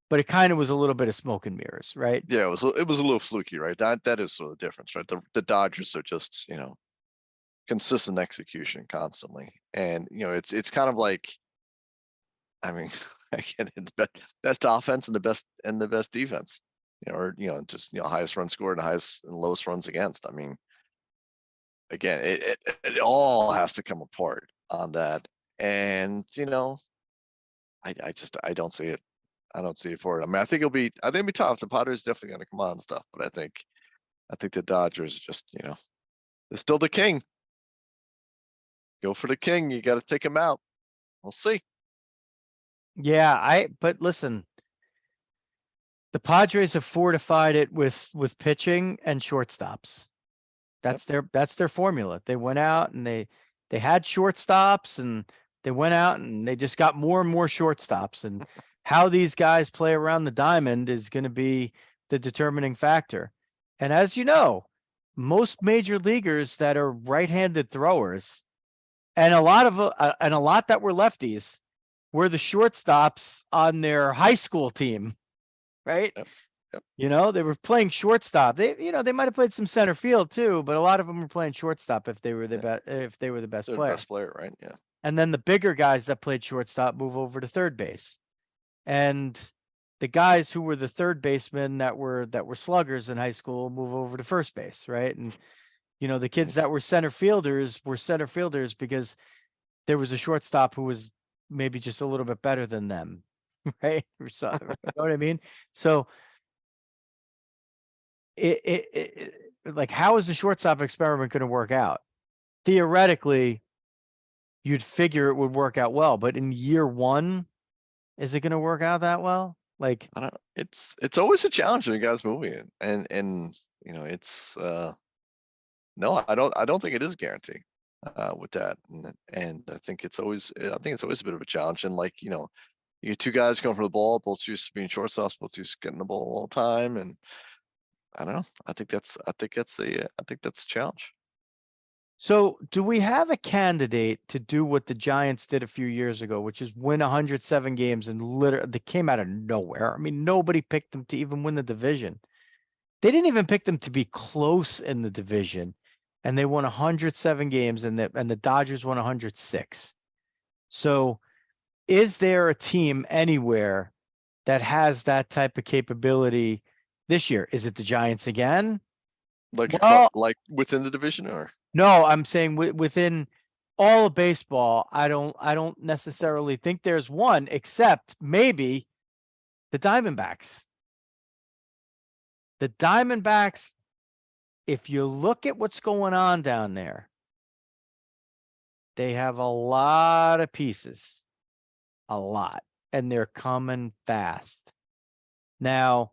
but it kind of was a little bit of smoke and mirrors, right? Yeah, it was a little fluky, right? That is sort of the difference, right? The Dodgers are just, consistent execution constantly. And, it's kind of like, I mean, again, it's best offense and the best defense, just, highest run scored and highest and lowest runs against. I mean, again, it all has to come apart on that. And, I don't see it. I don't see it for it. I mean, I think it'll be tough. The Padres definitely going to come on and stuff, but I think the Dodgers just, they're still the king. Go for the king. You got to take him out. We'll see. Yeah, but listen, the Padres have fortified it with pitching and shortstops. That's their formula. They went out and they had shortstops and they went out and they just got more and more shortstops. And how these guys play around the diamond is going to be the determining factor. And as you know, most major leaguers that are right-handed throwers, and a lot that were lefties, were the shortstops on their high school team, right? Yep. They were playing shortstop. They might have played some center field too, but a lot of them were playing shortstop if they were the best. If they were the best player. Best player, right? Yeah. And then the bigger guys that played shortstop move over to third base. And the guys who were the third basemen that were sluggers in high school move over to first base, right? And the kids that were center fielders because there was a shortstop who was maybe just a little bit better than them, right? Or so, you know what I mean? So like, how is the shortstop experiment going to work out? Theoretically, you'd figure it would work out well, but in year one, is it going to work out that well? Like, I don't. It's always a challenge when you guys moving it, and it's no, I don't think it is a guarantee with that, and I think it's always a bit of a challenge, and like you get two guys going for the ball, both used to being shortstops, both used to getting the ball all the time, and I don't know. I think that's a challenge. so do we have a candidate to do what the Giants did a few years ago, which is win 107 games and literally they came out of nowhere? I mean, nobody picked them to even win the division. They didn't even pick them to be close in the division, and they won 107 games, and the Dodgers won 106. So, is there a team anywhere that has that type of capability this year? Is it the Giants again? Well, Like within the division, or no, I'm saying within all of baseball, I don't necessarily think there's one, except maybe the Diamondbacks. The Diamondbacks, if you look at what's going on down there, they have a lot of pieces, a lot, and they're coming fast. Now,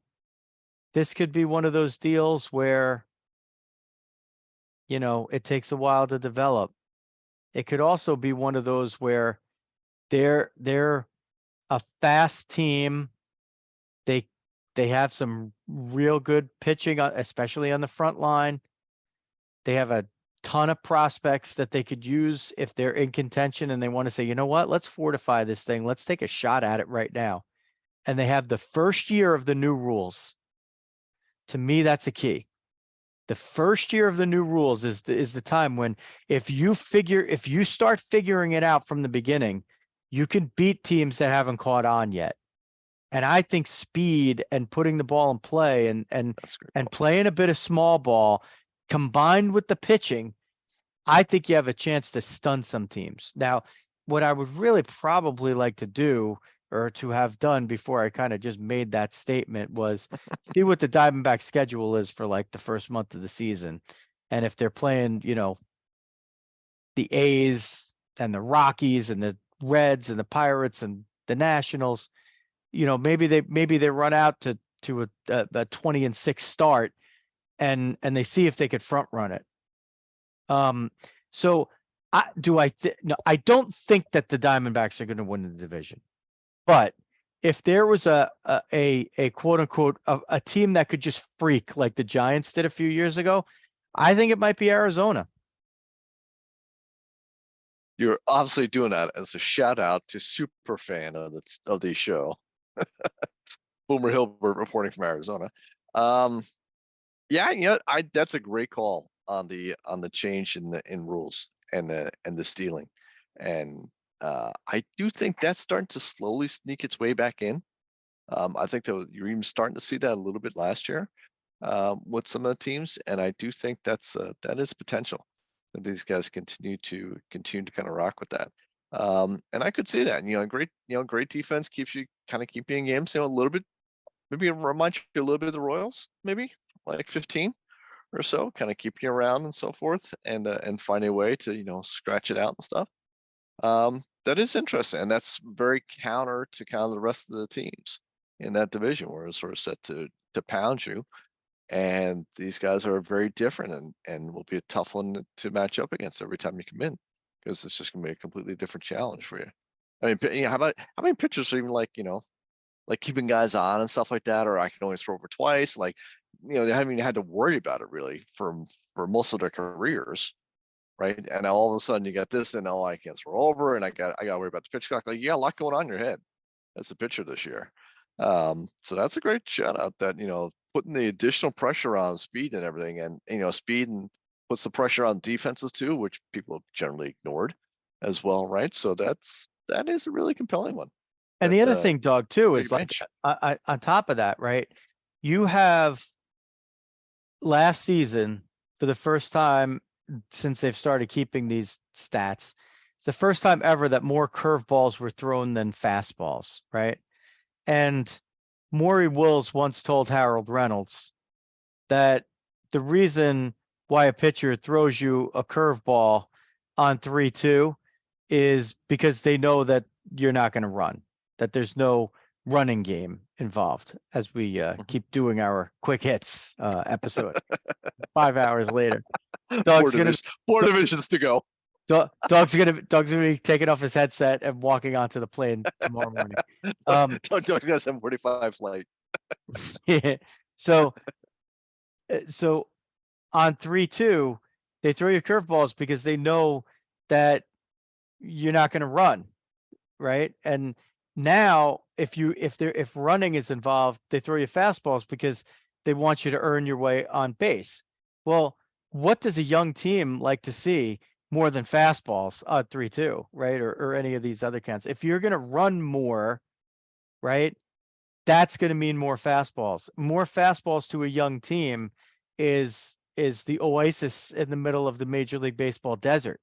this could be one of those deals where, it takes a while to develop. It could also be one of those where they're a fast team. They have some real good pitching, especially on the front line. They have a ton of prospects that they could use if they're in contention and they want to say, you know what, let's fortify this thing. Let's take a shot at it right now. And they have the first year of the new rules. To me, that's a key. The first year of the new rules is the time when if you start figuring it out from the beginning, you can beat teams that haven't caught on yet. And I think speed and putting the ball in play and playing a bit of small ball combined with the pitching, I think you have a chance to stun some teams. Now, what I would really probably like to do or to have done before I kind of just made that statement was see what the Diamondback schedule is for like the first month of the season. And if they're playing, the A's and the Rockies and the Reds and the Pirates and the Nationals, maybe they run out to a 20-6 start and they see if they could front run it. So no, I don't think that the Diamondbacks are going to win the division, but if there was a quote unquote a team that could just freak like the Giants did a few years ago, I think it might be Arizona. You're obviously doing that as a shout out to super fan of the show. Boomer Hilbert reporting from Arizona. Yeah, that's a great call on the change in rules and the stealing, and I do think that's starting to slowly sneak its way back in. I think that you're even starting to see that a little bit last year with some of the teams, and I do think that is potential that these guys continue to kind of rock with that. And I could see that. Great defense keeps you in games. A little bit, maybe it reminds you a little bit of the Royals, maybe like 15 or so, kind of keep you around and so forth, and find a way to scratch it out and stuff. That is interesting, and that's very counter to kind of the rest of the teams in that division, where it's sort of set to pound you. And these guys are very different, and will be a tough one to match up against every time you come in, because it's just going to be a completely different challenge for you. I mean, how many pitchers are even like keeping guys on and stuff like that, or I can only throw over twice. Like, they haven't even had to worry about it really for most of their careers, right? And now all of a sudden you got this, and I can't throw over, and I got to worry about the pitch clock. Like, you got a lot going on in your head as a pitcher this year. So that's a great shout out that putting the additional pressure on speed and everything, and speed and puts the pressure on defenses too, which people have generally ignored as well, right? So that is a really compelling one. And the other thing, Dawg, too, big is like bench. on top of that, right? You have last season for the first time since they've started keeping these stats. It's the first time ever that more curveballs were thrown than fastballs, right? And Maury Wills once told Harold Reynolds that the reason why a pitcher throws you a curveball on 3-2 is because they know that you're not going to run, that there's no running game involved as we keep doing our quick hits episode 5 hours later. Dawg's Four divisions to go. Dawg's gonna be taking off his headset and walking onto the plane tomorrow morning. Dawg's got 7:45 flight. Yeah. So on 3-2, they throw you curveballs because they know that you're not going to run, right? And now if running is involved, they throw you fastballs because they want you to earn your way on base. Well, what does a young team like to see more than fastballs on 3-2, right? Or any of these other counts? If you're going to run more, right, that's going to mean more fastballs. More fastballs to a young team is the oasis in the middle of the Major League Baseball desert,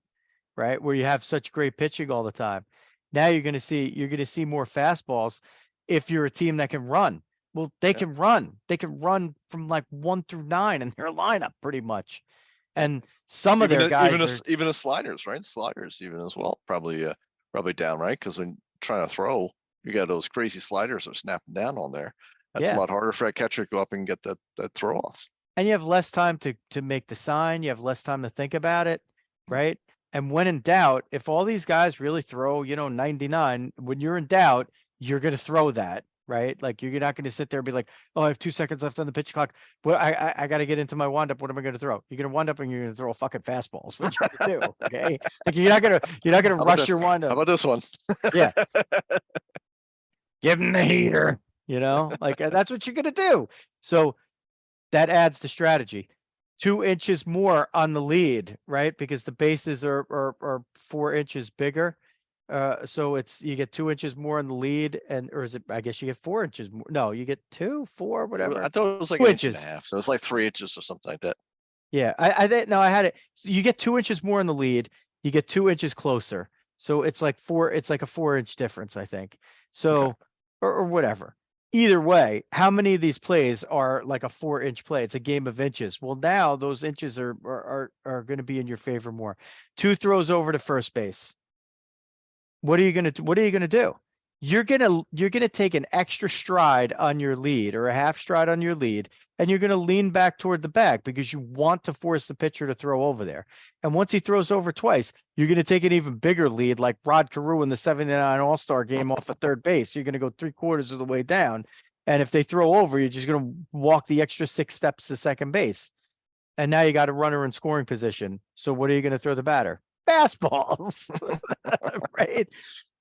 right? Where you have such great pitching all the time. Now you're going to see more fastballs if you're a team that can run. Well, they can run. They can run from like 1 through 9 in their lineup pretty much. And some of their guys even the sliders, right? Sliders even as well, probably down, right? Because when trying to throw, you got those crazy sliders that are snapping down on there. That's a lot harder for a catcher to go up and get that throw off. And you have less time to make the sign. You have less time to think about it, right? And when in doubt, if all these guys really throw, 99, when you're in doubt, you're going to throw that, right? Like you're not going to sit there and be like, oh, I have 2 seconds left on the pitch clock. Well, I got to get into my windup. What am I going to throw? You're going to wind up and you're going to throw fucking fastballs. What you got to do? Okay. Like you're not going to rush your windup. How about this one? Yeah. Give him the heater, like that's what you're going to do. So that adds to strategy. 2 inches more on the lead, right? Because the bases are 4 inches bigger. So you get 2 inches more on the lead, or is it? I guess you get 4 inches more. No, you get 2, 4, whatever. I thought it was like 2 an inches. inch and a half. So it's like 3 inches or something like that. Yeah, I had it. So you get 2 inches more in the lead. You get 2 inches closer. So it's like 4. It's like a 4-inch difference, I think. So Okay. or whatever. Either way, how many of these plays are like a 4-inch play? It's a game of inches. Well, now those inches are going to be in your favor more. 2 throws over to first base. What are you going to do? You're going to take an extra stride on your lead or a half stride on your lead, and you're going to lean back toward the bag because you want to force the pitcher to throw over there. And once he throws over twice, you're going to take an even bigger lead, like Rod Carew in the 79 All-Star game off of third base. You're going to go 3/4 of the way down. And if they throw over, you're just going to walk the extra 6 steps to second base. And now you got a runner in scoring position. So what are you going to throw the batter? Fastballs, right?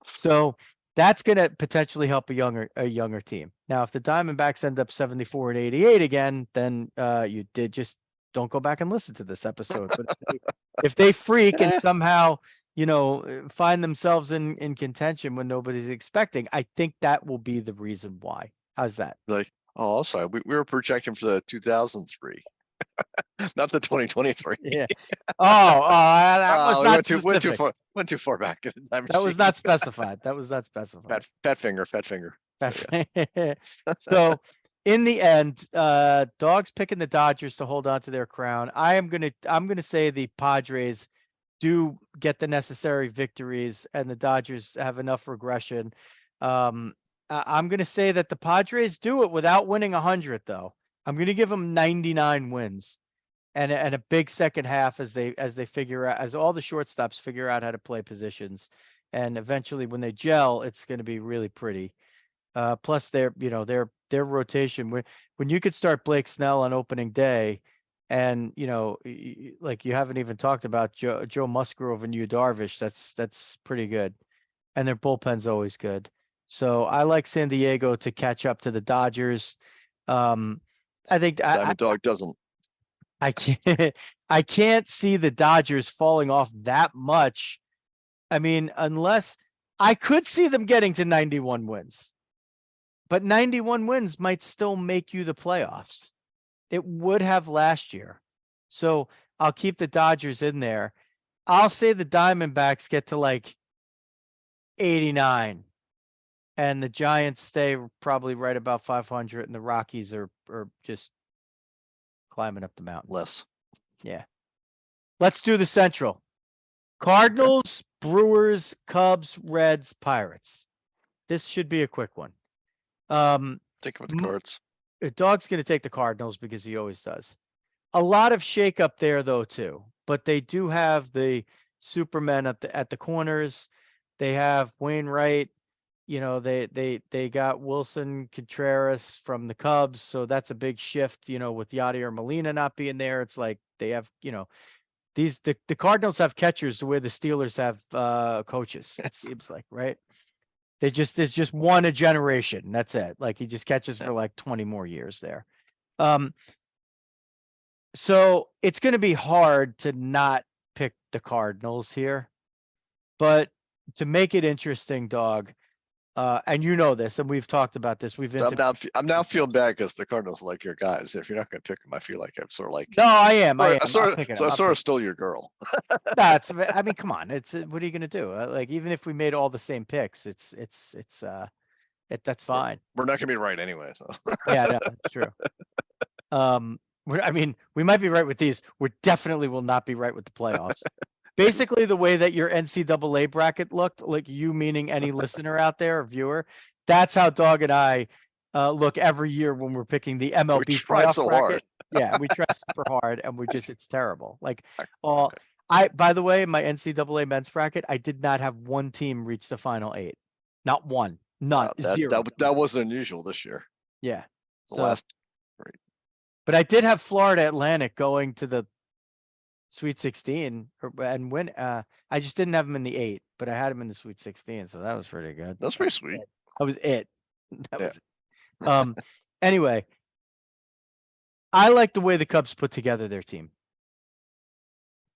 So that's going to potentially help a younger team. Now, if the Diamondbacks end up 74 and 88 again, then you did just don't go back and listen to this episode. But if they freak and somehow, find themselves in contention when nobody's expecting, I think that will be the reason why. How's that? Like, oh, sorry, we were projecting for the 2003. Not the 2023. Yeah. That was not specific. Went too far back. That was not specified. Fat finger. So in the end, Dawg's picking the Dodgers to hold on to their crown. I'm gonna say the Padres do get the necessary victories, and the Dodgers have enough regression. I'm gonna say that the Padres do it without winning 100, though. I'm gonna give them 99 wins. And a big second half as they figure out, as all the shortstops figure out how to play positions, and eventually when they gel, it's going to be really pretty. Plus their rotation, when you could start Blake Snell on opening day, and like you haven't even talked about Joe Musgrove and Yu Darvish, that's pretty good, and their bullpen's always good. So I like San Diego to catch up to the Dodgers. I think Dawg doesn't. I can't see the Dodgers falling off that much. I mean, unless I could see them getting to 91 wins, but 91 wins might still make you the playoffs. It would have last year. So I'll keep the Dodgers in there. I'll say the Diamondbacks get to like 89 and the Giants stay probably right about 500 and the Rockies are just climbing up the mountain. Less. Yeah. Let's do the Central. Cardinals, Brewers, Cubs, Reds, Pirates. This should be a quick one. Think of the Cards. Dog's going to take the Cardinals because he always does. A lot of shakeup there though too, but they do have the Supermen at the corners. They have Wainwright. You know, they got Wilson Contreras from the Cubs, so that's a big shift. You know, with Yadier Molina not being there, it's like they have, you know, the Cardinals have catchers the way the Steelers have coaches. It seems like, right? There's just one a generation. That's it. Like he just catches for like 20 more years there. So it's going to be hard to not pick the Cardinals here, but to make it interesting, Dog, and you know this, and we've talked about this. I'm now feeling bad because the Cardinals are like your guys. If you're not going to pick them, I feel like I'm sort of like. No, I am. I sort of stole your girl. That's. I mean, come on. It's what are you going to do? Like even if we made all the same picks, that's fine. We're not going to be right anyway. So. Yeah, no, it's true. I mean, we might be right with these. We definitely will not be right with the playoffs. Basically, the way that your NCAA bracket looked, like you meaning any listener out there or viewer, that's how Dog and I look every year when we're picking the MLB playoff so bracket. Hard. Yeah, we try super hard, and it's terrible. Like, by the way, my NCAA men's bracket, I did not have one team reach the final 8, not one, none, zero. That wasn't unusual this year. Yeah, Right. But I did have Florida Atlantic going to the Sweet 16 and win. I just didn't have them in the 8, but I had them in the Sweet 16, so that was pretty good. That's pretty sweet. That was it. That was it. Anyway, I like the way the Cubs put together their team.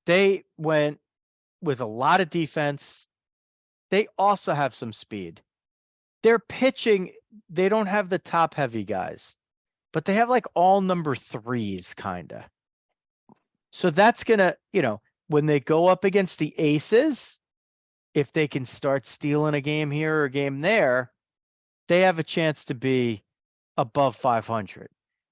They went with a lot of defense. They also have some speed. Their pitching, they don't have the top heavy guys, but they have like all number 3s kind of. So that's going to, you know, when they go up against the aces, if they can start stealing a game here or a game there, they have a chance to be above 500.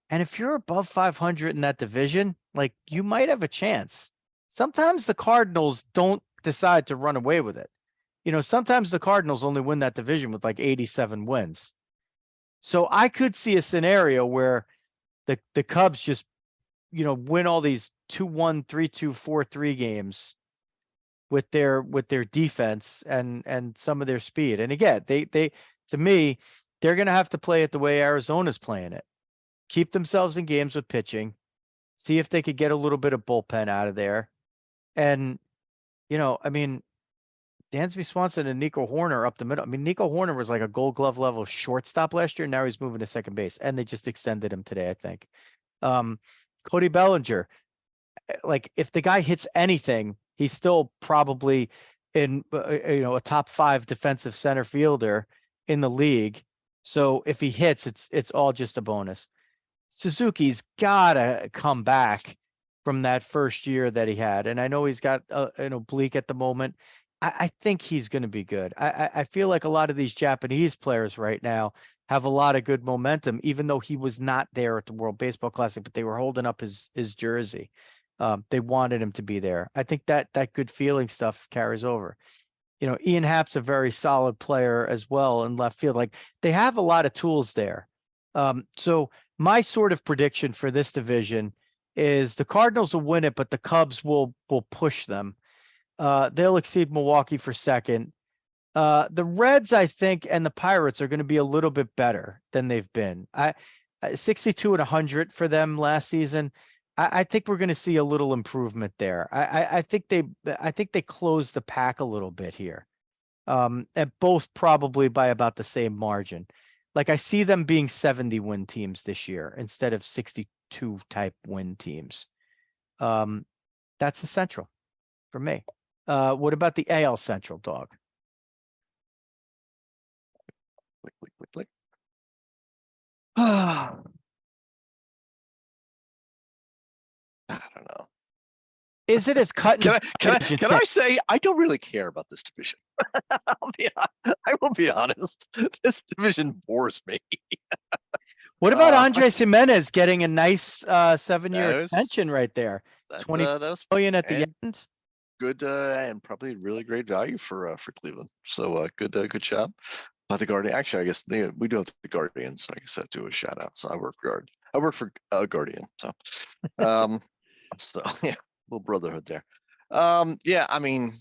And if you're above 500 in that division, like you might have a chance. Sometimes the Cardinals don't decide to run away with it. You know, sometimes the Cardinals only win that division with like 87 wins. So I could see a scenario where the Cubs just, you know, win all these 2-1, 3-2, 4-3 games with their defense and some of their speed. And again, they to me, they're going to have to play it the way Arizona's playing it. Keep themselves in games with pitching, see if they could get a little bit of bullpen out of there. And, you know, I mean, Dansby Swanson and Nico Horner up the middle. I mean, Nico Horner was like a Gold Glove level shortstop last year. Now he's moving to second base, and they just extended him today, I think. Cody Bellinger, like if the guy hits anything, he's still probably in a top 5 defensive center fielder in the league. So if he hits, it's all just a bonus. Suzuki's gotta come back from that first year that he had, and I know he's got an oblique at the moment. I think he's going to be good. I feel like a lot of these Japanese players right now have a lot of good momentum, even though he was not there at the World Baseball Classic, but they were holding up his jersey. They wanted him to be there. I think that good feeling stuff carries over. You know, Ian Happ's a very solid player as well in left field. Like they have a lot of tools there. So my sort of prediction for this division is the Cardinals will win it, but the Cubs will push them. They'll exceed Milwaukee for second. The Reds, I think, and the Pirates are going to be a little bit better than they've been. 62 and 100 for them last season. I think we're going to see a little improvement there. I think they closed the pack a little bit here, and both probably by about the same margin. Like I see them being 70 win teams this year instead of 62 type win teams. That's the Central for me. What about the AL Central, Dog? I don't know. Is it as cut and Can dry as you I think? say I don't really care about this division? I will be honest. This division bores me. What about Andres Jimenez getting a nice 7-year That extension was right there? that 20 that was million at the and end. good and probably really great value for Cleveland. So good job by the Guardian. Actually, I guess we do have the Guardians. So I guess I do a shout out. So I work for Guardian. So so yeah, little brotherhood there. Yeah, I mean,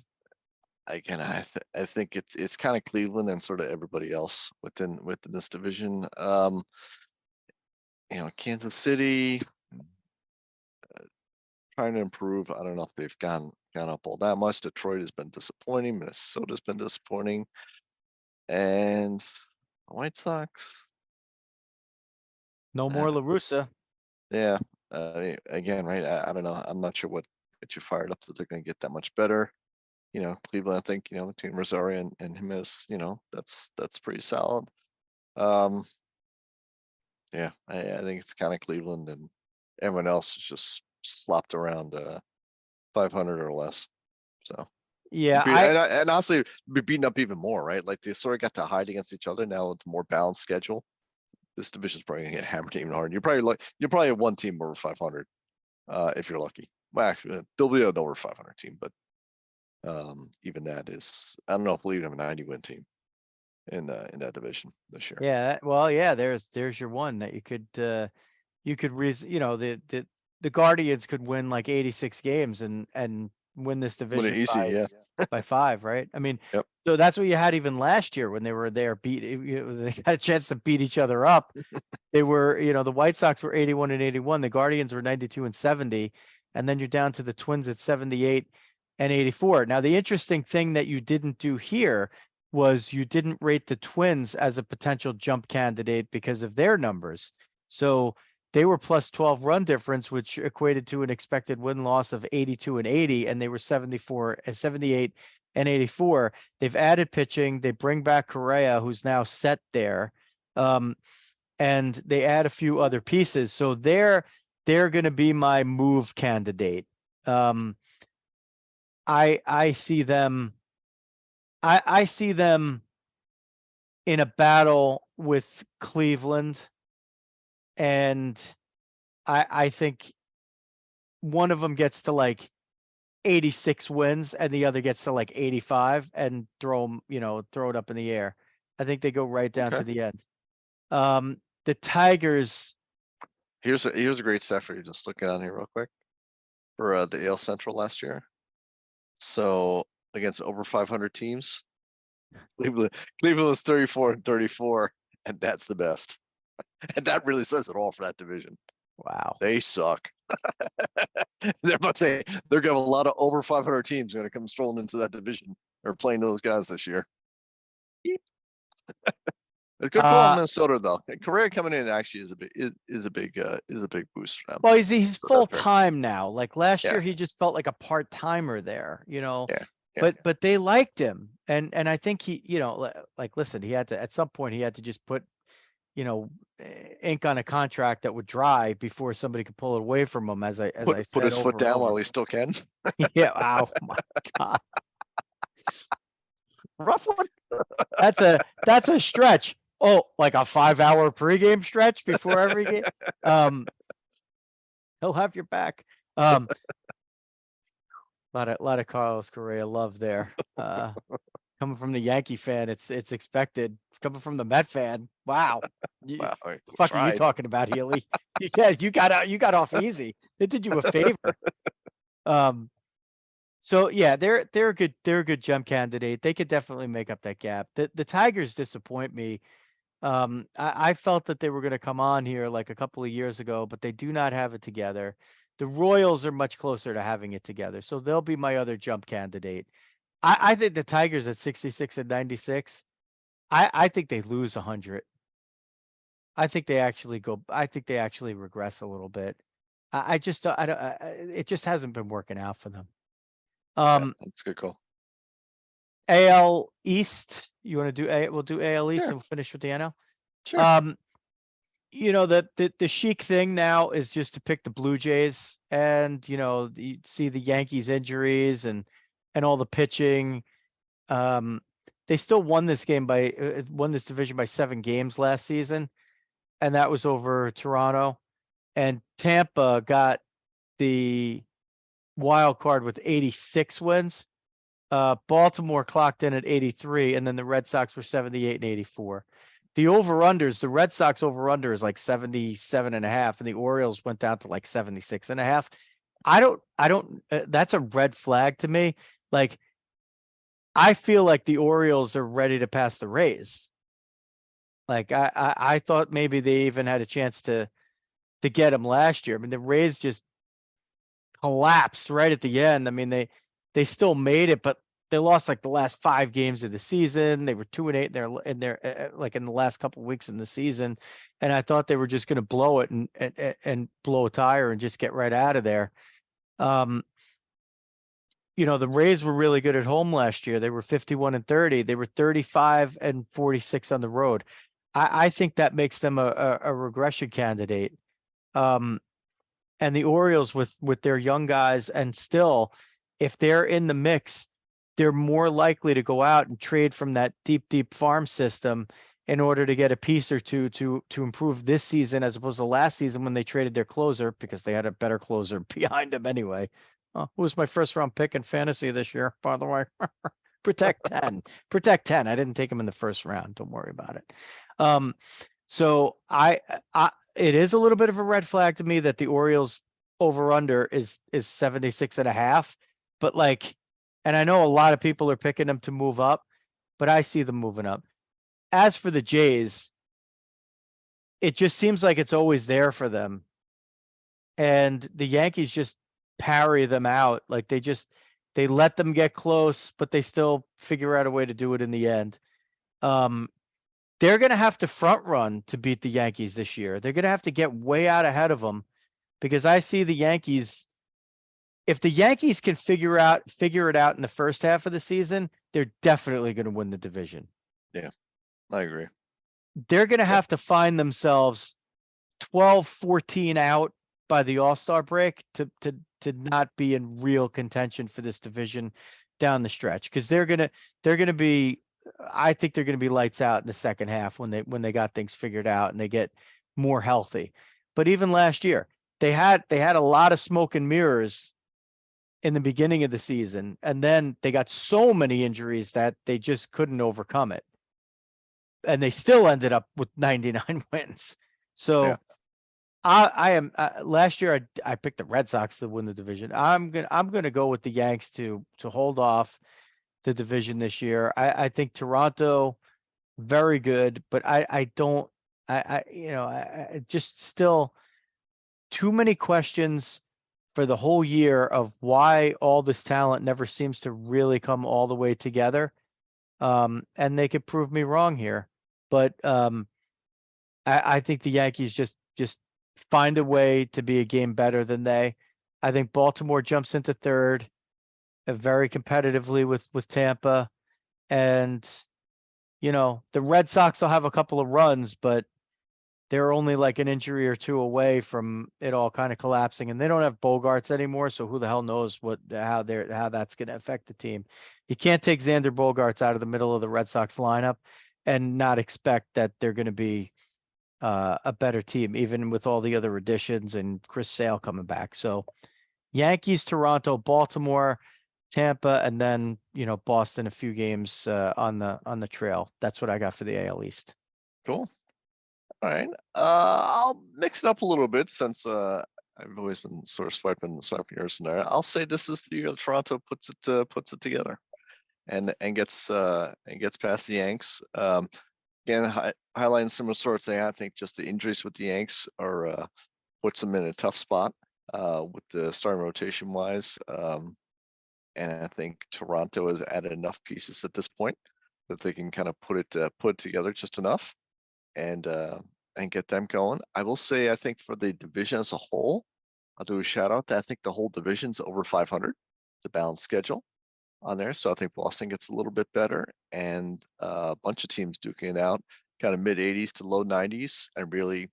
again, I think it's kind of Cleveland and sort of everybody else within this division. Kansas City trying to improve. I don't know if they've gone up all that much. Detroit has been disappointing. Minnesota's been disappointing, and the White Sox. No more La Russa. Yeah. Again, right? I don't know. I'm not sure what you fired up that they're going to get that much better. Cleveland, I think, between Rosario and Jimenez, that's pretty solid. Yeah, I think it's kind of Cleveland, and everyone else is just slopped around 500 or less. So Yeah, and honestly, be beaten up even more, right? Like they sort of got to hide against each other now with a more balanced schedule. This division's probably gonna get hammered even harder. You're probably have one team over 500, if you're lucky. Well, actually, there'll be an over 500 team, but even that is, I don't know if we'll even have a 90-win team in that division this year. yeah. Well, yeah. There's your one that you could the Guardians could win like 86 games and win this Win it division easy, yeah. by 5, right? I mean, Yep. so that's what you had even last year when they were there. They had a chance to beat each other up. They were, the White Sox were 81 and 81. The Guardians were 92 and 70, and then you're down to the Twins at 78 and 84. Now, the interesting thing that you didn't do here was you didn't rate the Twins as a potential jump candidate because of their numbers. So they were plus 12 run difference, which equated to an expected win loss of 82 and 80, and they were 78 and 84. They've added pitching. They bring back Correa, who's now set there. And they add a few other pieces. So they're going to be my move candidate. I see them. I see them in a battle with Cleveland, and I think one of them gets to like 86 wins and the other gets to like 85 and throw it up in the air. I think they go right down to the end. The Tigers. Here's a great stat for you. Just looking on here real quick for the AL Central last year. So against over 500 teams, Cleveland was 34 and 34, and that's the best. And that really says it all for that division. Wow, they suck. They're about to say they're gonna have a lot of over 500 teams going to come strolling into that division or playing those guys this year. A good pull on Minnesota though. Correa coming in actually is a big boost for them. Well, he's full time now. Like last year, he just felt like a part timer there, Yeah. But they liked him, and I think he, like listen, he had to at some point he had to just put, ink on a contract that would dry before somebody could pull it away from him. As I said, put his foot down while he still can. Yeah. Wow. My God. Rough one. That's a stretch. Oh, like a 5-hour pregame stretch before every game. He'll have your back. A lot of Carlos Correa love there. Coming from the Yankee fan, it's expected. Coming from the Met fan, wow. Wow, the fuck are you talking about, Healy? You got off easy. It did you a favor. So yeah, they're a good jump candidate. They could definitely make up that gap. The Tigers disappoint me. I felt that they were going to come on here like a couple of years ago, but they do not have it together. The Royals are much closer to having it together, so they'll be my other jump candidate. I think the Tigers at 66 and 96. I think they lose 100. I think they actually regress a little bit. I just I don't. It just hasn't been working out for them. That's a good call. AL East. You want to do A? We'll do AL East and we'll finish with the NL. Sure. you know, the chic thing now is just to pick the Blue Jays, and you know, you see the Yankees injuries and all the pitching. Um, they still won this game by won this division by 7 games last season, and that was over Toronto. And Tampa got the wild card with 86 wins. Baltimore clocked in at 83, and then the Red Sox were 78 and 84. The over-unders, the Red Sox over-under is like 77.5, and the Orioles went down to like 76.5. That's a red flag to me. Like, I feel like the Orioles are ready to pass the Rays. Like, I thought maybe they even had a chance to get them last year. I mean, the Rays just collapsed right at the end. I mean, they still made it, but they lost like the last 5 games of the season. They were 2-8 in their like in the last couple of weeks in the season, and I thought they were just going to blow it and blow a tire and just get right out of there. You know, the Rays were really good at home last year. They were 51 and 30. They were 35 and 46 on the road. I think that makes them a regression candidate. And the Orioles with their young guys, and still, if they're in the mix, they're more likely to go out and trade from that deep farm system in order to get a piece or two to improve this season, as opposed to last season when they traded their closer because they had a better closer behind them anyway. Who was my first round pick in fantasy this year, by the way? Protect 10. Protect 10. I didn't take him in the first round. Don't worry about it. So it is a little bit of a red flag to me that the Orioles over under is 76.5, but like, and I know a lot of people are picking them to move up, but I see them moving up. As for the Jays, it just seems like it's always there for them. And the Yankees just parry them out. Like they let them get close, but they still figure out a way to do it in the end. They're going to have to front run to beat the Yankees this year. They're going to have to get way out ahead of them, because I see the Yankees. If the Yankees can figure it out in the first half of the season, they're definitely going to win the division. Yeah, I agree. They're going to have to find themselves 12-14 out by the All-Star break to not be in real contention for this division down the stretch, because they're going to be, I think they're going to be lights out in the second half when they got things figured out and they get more healthy. But even last year, they had a lot of smoke and mirrors in the beginning of the season, and then they got so many injuries that they just couldn't overcome it. And they still ended up with 99 wins. So yeah. I am last year I picked the Red Sox to win the division. I'm gonna go with the Yanks to hold off the division this year. I think Toronto very good, but I just still too many questions for the whole year of why all this talent never seems to really come all the way together. And they could prove me wrong here, but I think the Yankees just find a way to be a game better than they. I think Baltimore jumps into third, very competitively with Tampa, and the Red Sox will have a couple of runs, but they're only like an injury or two away from it all kind of collapsing, and they don't have Bogarts anymore. So who the hell knows how that's going to affect the team. You can't take Xander Bogarts out of the middle of the Red Sox lineup and not expect that they're going to be a better team, even with all the other additions and Chris Sale coming back. So Yankees, Toronto, Baltimore, Tampa, and then, Boston, a few games on the trail. That's what I got for the AL East. Cool. All right. I'll mix it up a little bit since I've always been sort of swiping yours in there. I'll say this is the year Toronto puts it together and gets past the Yanks. Again, highlighting similar sorts of thing. I think just the injuries with the Yanks puts them in a tough spot with the starting rotation wise. And I think Toronto has added enough pieces at this point that they can kind of put it together just enough and get them going. I will say, I think for the division as a whole, I'll do a shout out that I think the whole division's over 500. It's a balanced schedule on there. So I think Boston gets a little bit better, and a bunch of teams duking it out, kind of mid 80s to low 90s, and really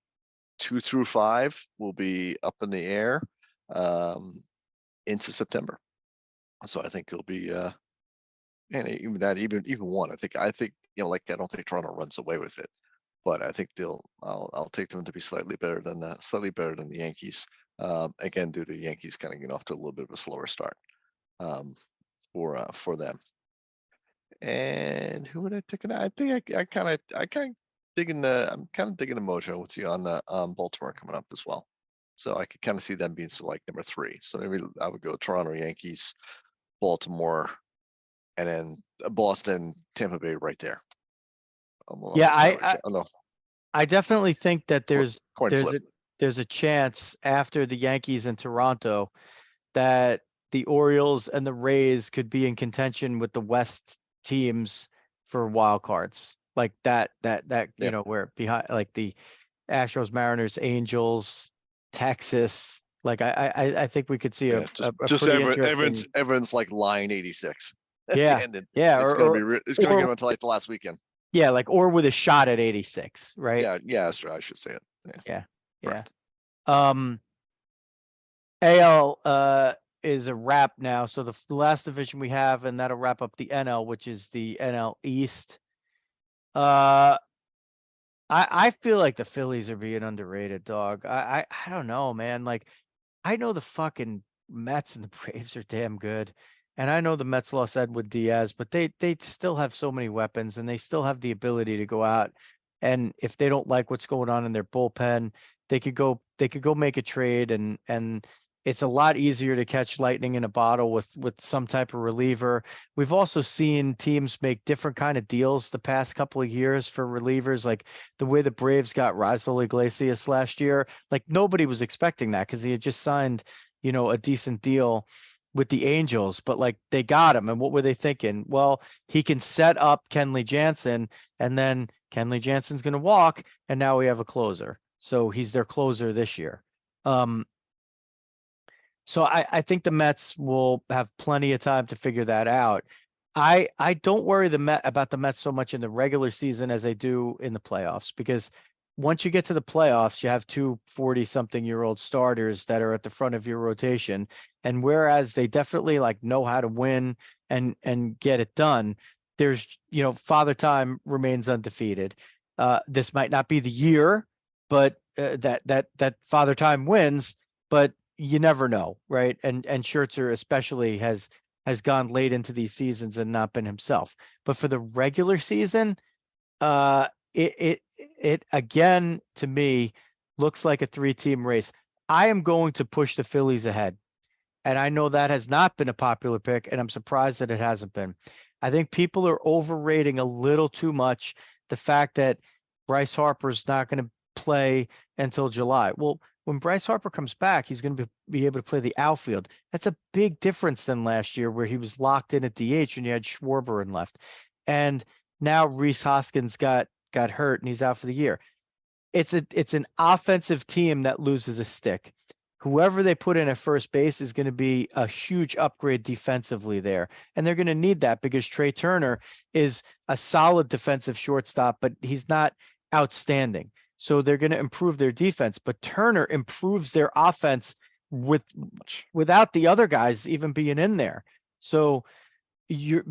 2 through 5 will be up in the air into September. So I think it'll be and even that, even 1, I think like I don't think Toronto runs away with it, but I think I'll take them to be slightly better than the Yankees. Again, due to Yankees kind of getting off to a little bit of a slower start for them. And who would I take it? I think I'm kind of digging the mojo with you on the Baltimore coming up as well. So I could kind of see them being like number 3. So maybe I would go Toronto, Yankees, Baltimore, and then Boston, Tampa Bay right there. I definitely think that there's flip. there's a chance after the Yankees and Toronto that the Orioles and the Rays could be in contention with the West teams for wild cards. Like that, you know, where behind, like the Astros, Mariners, Angels, Texas. Like I think we could see a pretty interesting. Everyone's like line 86. Yeah, it's gonna go until like the last weekend. Yeah, like or with a shot at 86, right? Yeah, that's right. I should say it. Yeah. AL is a wrap now. So the last division we have, and that'll wrap up the NL, which is the NL East. I feel like the Phillies are being underrated, dog. I don't know, man. Like, I know the fucking Mets and the Braves are damn good. And I know the Mets lost Edwin Diaz, but they still have so many weapons, and they still have the ability to go out. And if they don't like what's going on in their bullpen, they could go make a trade, and it's a lot easier to catch lightning in a bottle with some type of reliever. We've also seen teams make different kind of deals the past couple of years for relievers, like the way the Braves got Rizzo Iglesias last year. Like nobody was expecting that because he had just signed, you know, a decent deal with the Angels, but like they got him. And what were they thinking? Well, he can set up Kenley Jansen, and then Kenley Jansen's going to walk, and now we have a closer. So he's their closer this year. So I think the Mets will have plenty of time to figure that out. I don't worry about the Mets so much in the regular season as I do in the playoffs, because once you get to the playoffs, you have 2 40-something-year-old starters that are at the front of your rotation. And whereas they definitely like know how to win and get it done, there's, you know, Father Time remains undefeated. This might not be the year, but that Father Time wins, but you never know, right? And Scherzer especially has gone late into these seasons and not been himself. But for the regular season, it again, to me, looks like a 3-team race. I am going to push the Phillies ahead. And I know that has not been a popular pick, and I'm surprised that it hasn't been. I think people are overrating a little too much the fact that Bryce Harper's not going to play until July. Well, when Bryce Harper comes back, he's going to be able to play the outfield. That's a big difference than last year, where he was locked in at DH and you had Schwarber in left. And now Rhys Hoskins got hurt and he's out for the year. It's an offensive team that loses a stick. Whoever they put in at first base is going to be a huge upgrade defensively there. And they're going to need that because Trey Turner is a solid defensive shortstop, but he's not outstanding. So they're going to improve their defense, but Turner improves their offense without the other guys even being in there. So it's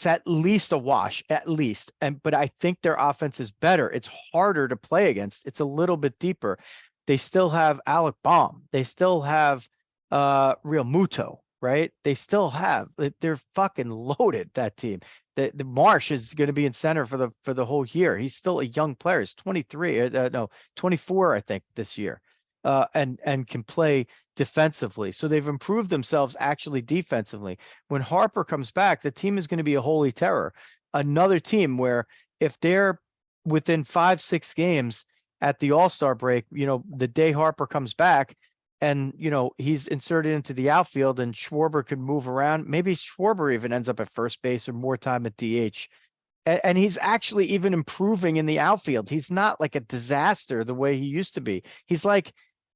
at least a wash, at least. But I think their offense is better. It's harder to play against. It's a little bit deeper. They still have Alec Baum. They still have Real Muto, right? They still have, they're fucking loaded, that team. The Marsh is going to be in center for the whole year. He's still a young player. He's 24, I think, this year, and can play defensively. So they've improved themselves actually defensively. When Harper comes back, the team is going to be a holy terror. Another team where if they're within 5-6 games at the All-Star break, you know, the day Harper comes back, and, you know, he's inserted into the outfield and Schwarber could move around. Maybe Schwarber even ends up at first base or more time at DH. And he's actually even improving in the outfield. He's not like a disaster the way he used to be. He's like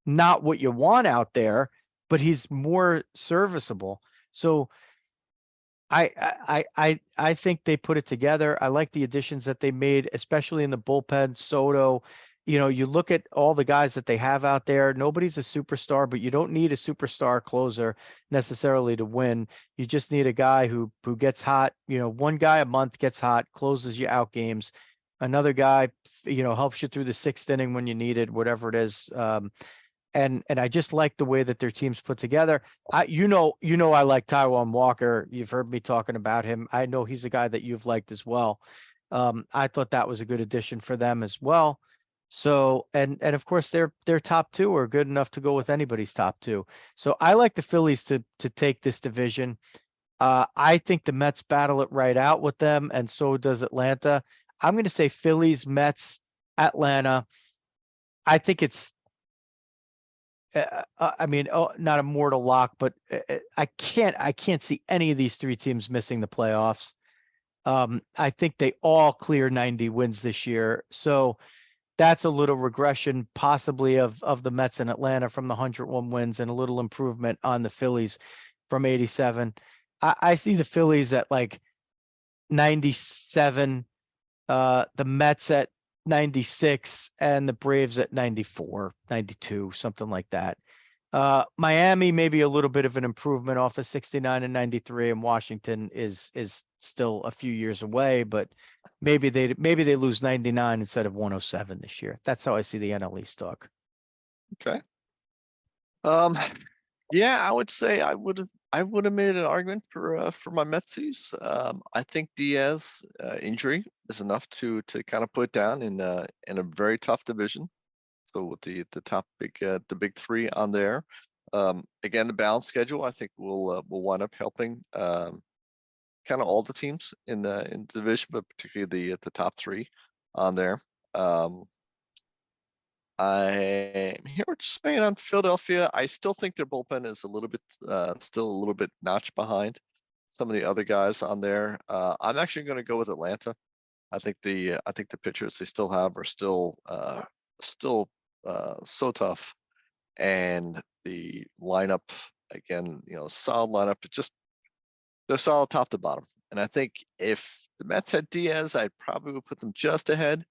not what you want out there, but he's more serviceable. So I think they put it together. I like the additions that they made, especially in the bullpen. Soto, you look at all the guys that they have out there. Nobody's a superstar, but you don't need a superstar closer necessarily to win. You just need a guy who gets hot. One guy a month gets hot, closes you out games. Another guy, helps you through the sixth inning when you need it, whatever it is. And I just like the way that their team's put together. I like Taijuan Walker. You've heard me talking about him. I know he's a guy that you've liked as well. I thought that was a good addition for them as well. So, and of course their top two are good enough to go with anybody's top two. So I like the Phillies to take this division. I think the Mets battle it right out with them, and so does Atlanta. I'm going to say Phillies, Mets, Atlanta. I think it's not a mortal lock, but I can't see any of these three teams missing the playoffs. I think they all clear 90 wins this year. So that's a little regression possibly of the Mets and Atlanta from the 101 wins, and a little improvement on the Phillies from 87. I see the Phillies at like 97, the Mets at 96, and the Braves at 94, 92, something like that. Miami maybe a little bit of an improvement off of 69 and 93, and Washington is still a few years away, but maybe they lose 99 instead of 107 this year. That's how I see the NL East, Dawg. Okay. Yeah, I would say I would have made an argument for my Metsies. I think Diaz injury is enough to kind of put down in a very tough division. So with the top the big three on there, again the balanced schedule I think will wind up helping kind of all the teams in the division, but particularly the top three on there. I'm here just saying on Philadelphia. I still think their bullpen is a little bit still a little bit notch behind some of the other guys on there. I'm actually going to go with Atlanta. I think the pitchers they still have are still so tough, and the lineup again, solid lineup. They're solid top to bottom. And I think if the Mets had Diaz, I'd probably would put them just ahead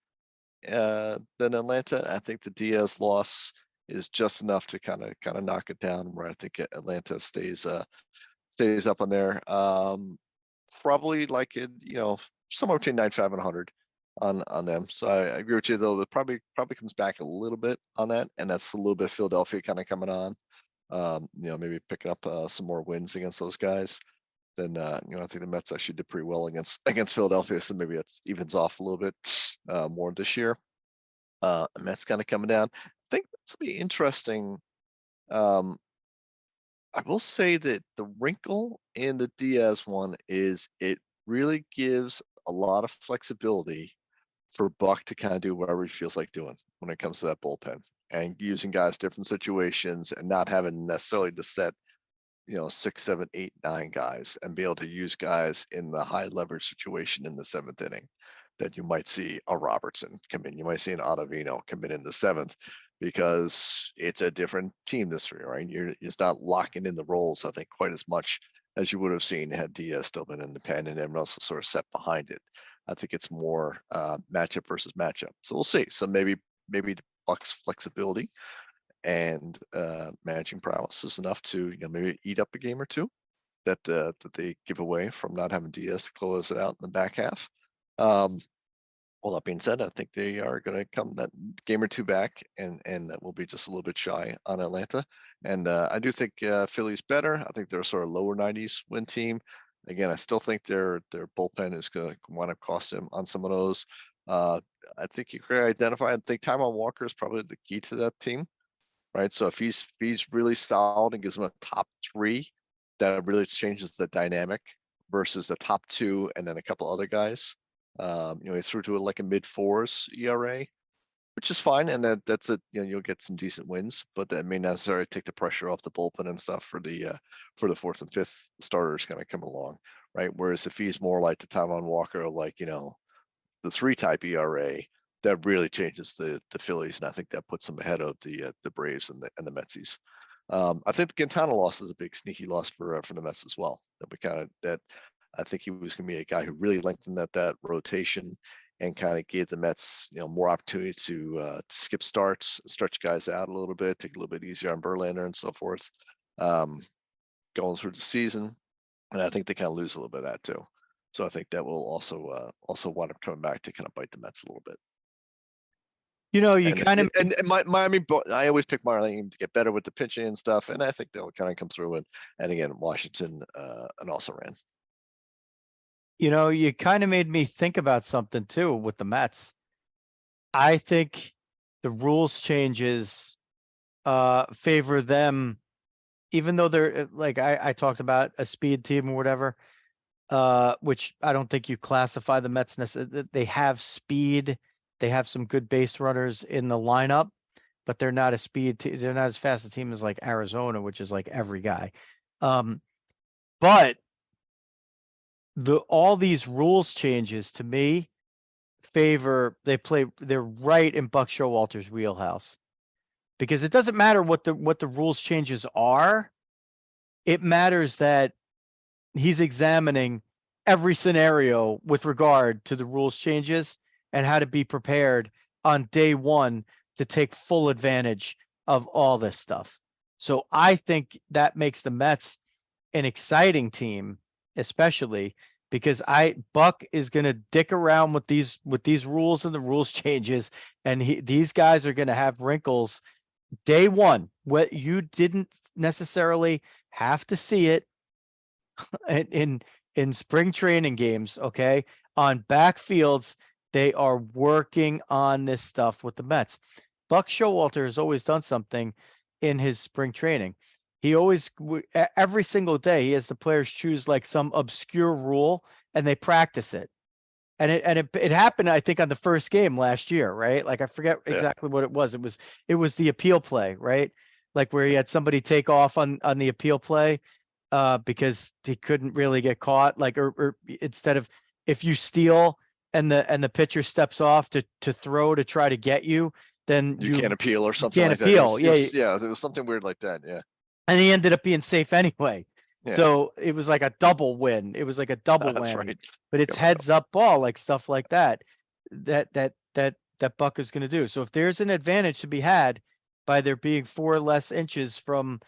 than Atlanta. I think the Diaz loss is just enough to kind of knock it down, where I think Atlanta stays up on there. Probably like it, somewhere between 95 and 100 on them. So I agree with you, though. It probably comes back a little bit on that, and that's a little bit Philadelphia kind of coming on. Maybe picking up some more wins against those guys. Then I think the Mets actually did pretty well against Philadelphia, so maybe it evens off a little bit more this year. Mets kind of coming down. I think that's gonna be interesting. I will say that the wrinkle in the Diaz one is it really gives a lot of flexibility for Buck to kind of do whatever he feels like doing when it comes to that bullpen, and using guys different situations, and not having necessarily to set 6, 7, 8, 9 guys, and be able to use guys in the high leverage situation in the 7th inning that you might see a Robertson come in. You might see an Ottavino come in the 7th, because it's a different team this year, right? You're just not locking in the roles, I think, quite as much as you would have seen had Diaz still been in the pen and everyone else sort of set behind it. I think it's more matchup versus matchup. So we'll see. So maybe the Bucks' flexibility and managing prowess is enough to maybe eat up a game or two that they give away from not having Diaz to close it out in the back half. Well, that being said, I think they are going to come that game or two back, and that will be just a little bit shy on Atlanta. And I do think Philly's better. I think they're a sort of lower 90s win team. Again, I still think their bullpen is going to want to cost them on some of those. I think you could identify. I think Taijuan Walker is probably the key to that team, right? So if he's really solid and gives them a top 3, that really changes the dynamic versus the top 2 and then a couple other guys. He threw to like a mid-4s ERA, which is fine, and that's it. You'll get some decent wins, but that may not necessarily take the pressure off the bullpen and stuff for the 4th and 5th starters kind of come along, right? Whereas if he's more like the Taijuan Walker, like the 3 type ERA, that really changes the Phillies, and I think that puts them ahead of the Braves and the Metsies. I think the Quintana loss is a big sneaky loss for the Mets as well. I think he was going to be a guy who really lengthened that rotation, and kind of gave the Mets, more opportunity to skip starts, stretch guys out a little bit, take a little bit easier on Verlander and so forth, going through the season. And I think they kind of lose a little bit of that too. So I think that will also wind up coming back to kind of bite the Mets a little bit. You kind of, and Miami, I always pick Miami to get better with the pitching and stuff, and I think they'll kind of come through. And again, Washington and also ran. you kind of made me think about something too with the Mets. I think the rules changes favor them, even though they're like I talked about a speed team or whatever, which I don't think you classify the Mets necessarily. They have speed. They have some good base runners in the lineup, but they're not a speed. They're not as fast a team as like Arizona, which is like every guy. But all these rules changes to me favor they're right in Buck Showalter's wheelhouse, because it doesn't matter what the rules changes are. It matters that he's examining every scenario with regard to the rules changes and how to be prepared on day one to take full advantage of all this stuff. So I think that makes the Mets an exciting team, especially because Buck is going to dick around with these rules and the rules changes, and these guys are going to have wrinkles day one. What you didn't necessarily have to see it in spring training games, okay? On backfields, they are working on this stuff with the Mets. Buck Showalter has always done something in his spring training. He always, every single day, he has the players choose like some obscure rule and they practice it. And it happened, I think, on the first game last year, right? Like I forget exactly what it was. It was the appeal play, right? Like where he had somebody take off on the appeal play because he couldn't really get caught. Like or instead of, if you steal and the pitcher steps off to throw to try to get you, then you can't appeal or something can't like appeal. that. It was something weird like that. Yeah. And he ended up being safe anyway. Yeah. So it was like a double win. It was like a double That's win. right. But it's heads up ball, like stuff like that Buck is going to do. So if there's an advantage to be had by there being 4 less inches from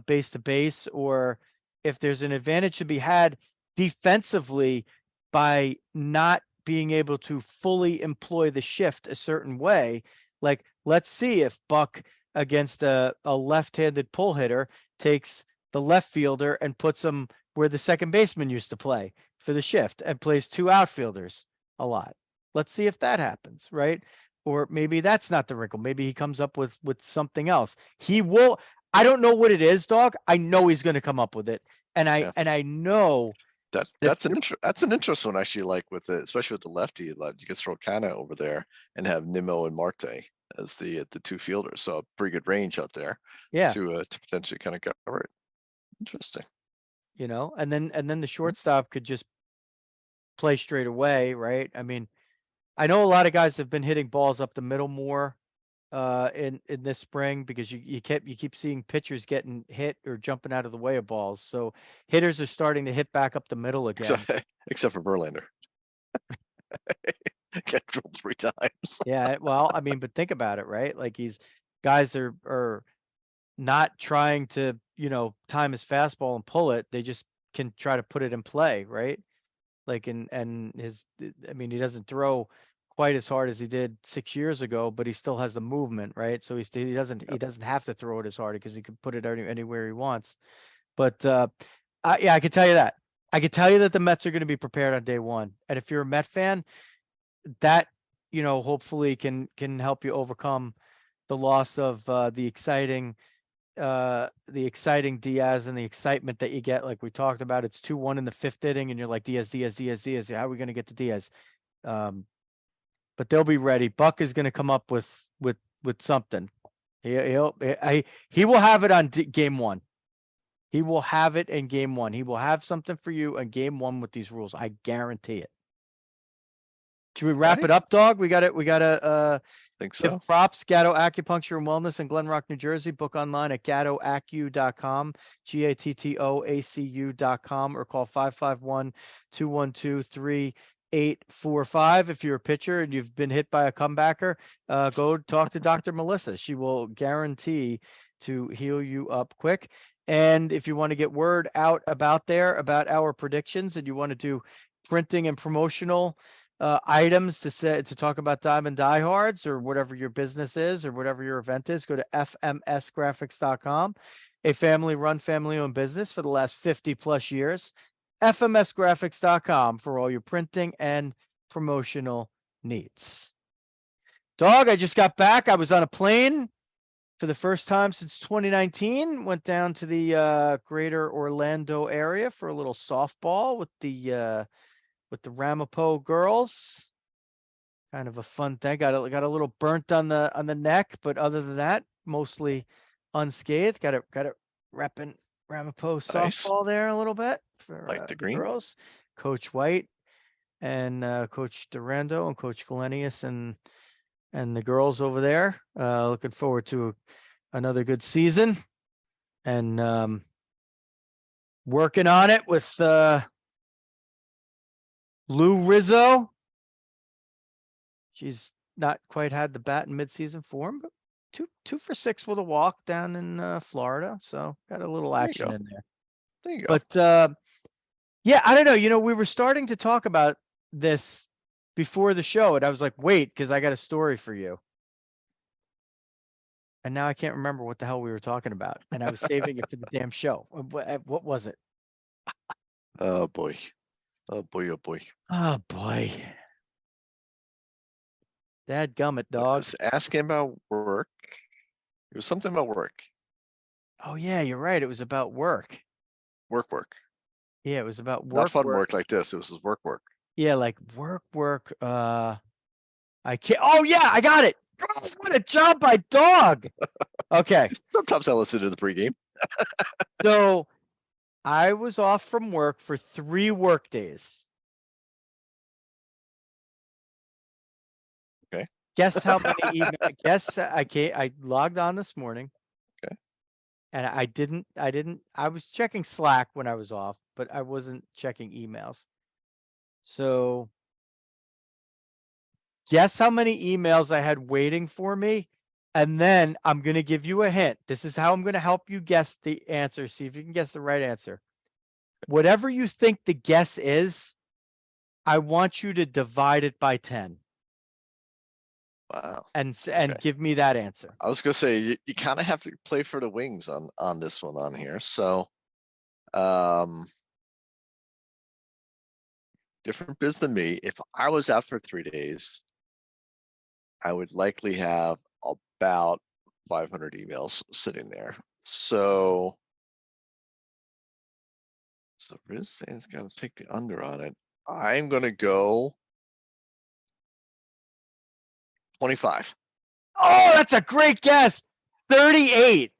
base to base, or if there's an advantage to be had defensively by not being able to fully employ the shift a certain way, like let's see if Buck against a left-handed pull hitter takes the left fielder and puts him where the second baseman used to play for the shift and plays 2 outfielders a lot. Let's see if that happens, right? Or maybe that's not the wrinkle. Maybe he comes up with something else. He will. I don't know what it is, Dawg. I know he's going to come up with it, and I know that's an interesting one actually. Like with it, especially with the lefty, like you could throw Kana over there and have Nimmo and Marte as the 2 fielders. So a pretty good range out there. Yeah. To potentially kind of cover it. Interesting. And then the shortstop could just play straight away, right? I mean, I know a lot of guys have been hitting balls up the middle more in this spring, because you keep seeing pitchers getting hit or jumping out of the way of balls. So hitters are starting to hit back up the middle again. Except for Verlander. Get drilled 3 times. Yeah, well, I mean, but think about it, right? Like guys are not trying to, time his fastball and pull it. They just can try to put it in play, right? Like he doesn't throw quite as hard as he did 6 years ago, but he still has the movement, right? So he doesn't have to throw it as hard because he can put it anywhere he wants. But I can tell you that. I can tell you that the Mets are going to be prepared on day one. And if you're a Met fan, that, hopefully can help you overcome the loss of the exciting Diaz and the excitement that you get. Like we talked about, it's 2-1 in the 5th inning and you're like, Diaz. How are we going to get to Diaz? But they'll be ready. Buck is going to come up with something. He will have it on game 1. He will have it in game 1. He will have something for you in game 1 with these rules. I guarantee it. Should we wrap it up, Dawg? We got to think so. give props. Gatto Acupuncture and Wellness in Glen Rock, New Jersey. Book online at gattoacu.com, GATTOACU.com, or call 551-212-3 845. If you're a pitcher and you've been hit by a comebacker, go talk to Dr. Melissa. She will guarantee to heal you up quick. And if you want to get word out about our predictions, and you want to do printing and promotional items to talk about Diamond Diehards or whatever your business is or whatever your event is, go to fmsgraphics.com, a family-run, family-owned business for the last 50 plus years. fmsgraphics.com for all your printing and promotional needs. Dawg, I just got back. I was on a plane for the first time since 2019. Went down to the greater Orlando area for a little softball with the Ramapo girls. Kind of a fun thing. Got a little burnt on the neck, but other than that, mostly unscathed. Got it repping Ramapo softball there a little bit for Like the the green. girls. Coach White and Coach Durando and Coach Galenius and the girls over there. Looking forward to another good season, and working on it with Lou Rizzo. She's not quite had the bat in midseason form, but two for 6 with a walk down in Florida. So got a little action in there. There you go. But yeah, I don't know. We were starting to talk about this before the show, and I was like, wait, because I got a story for you. And now I can't remember what the hell we were talking about. And I was saving it for the damn show. What was it? Oh boy. Oh boy. Oh boy. Oh boy. Dadgummit, I Dawg. was asking about work. It was something about work. Oh yeah, you're right. It was about work. Work. Yeah, it was about work. Not fun work like this. It was work. Yeah, like work. I can't. Oh yeah, I got it. Oh, what a job by Dawg. Okay. Sometimes I listen to the pregame. So I was off from work for 3 work days. Okay. Guess how many emails? I logged on this morning. Okay. And I was checking Slack when I was off, but I wasn't checking emails. So guess how many emails I had waiting for me? And then I'm going to give you a hint. This is how I'm going to help you guess the answer. See if you can guess the right answer. Whatever you think the guess is, I want you to divide it by 10. Wow. And Okay. give me that answer. I was gonna say you kind of have to play for the wings on this one on here. So different biz than me. If I was out for 3 days, I would likely have about 500 emails sitting there. So Riz saying it's got to take the under on it. I'm gonna go 25. Oh, that's a great guess. 38.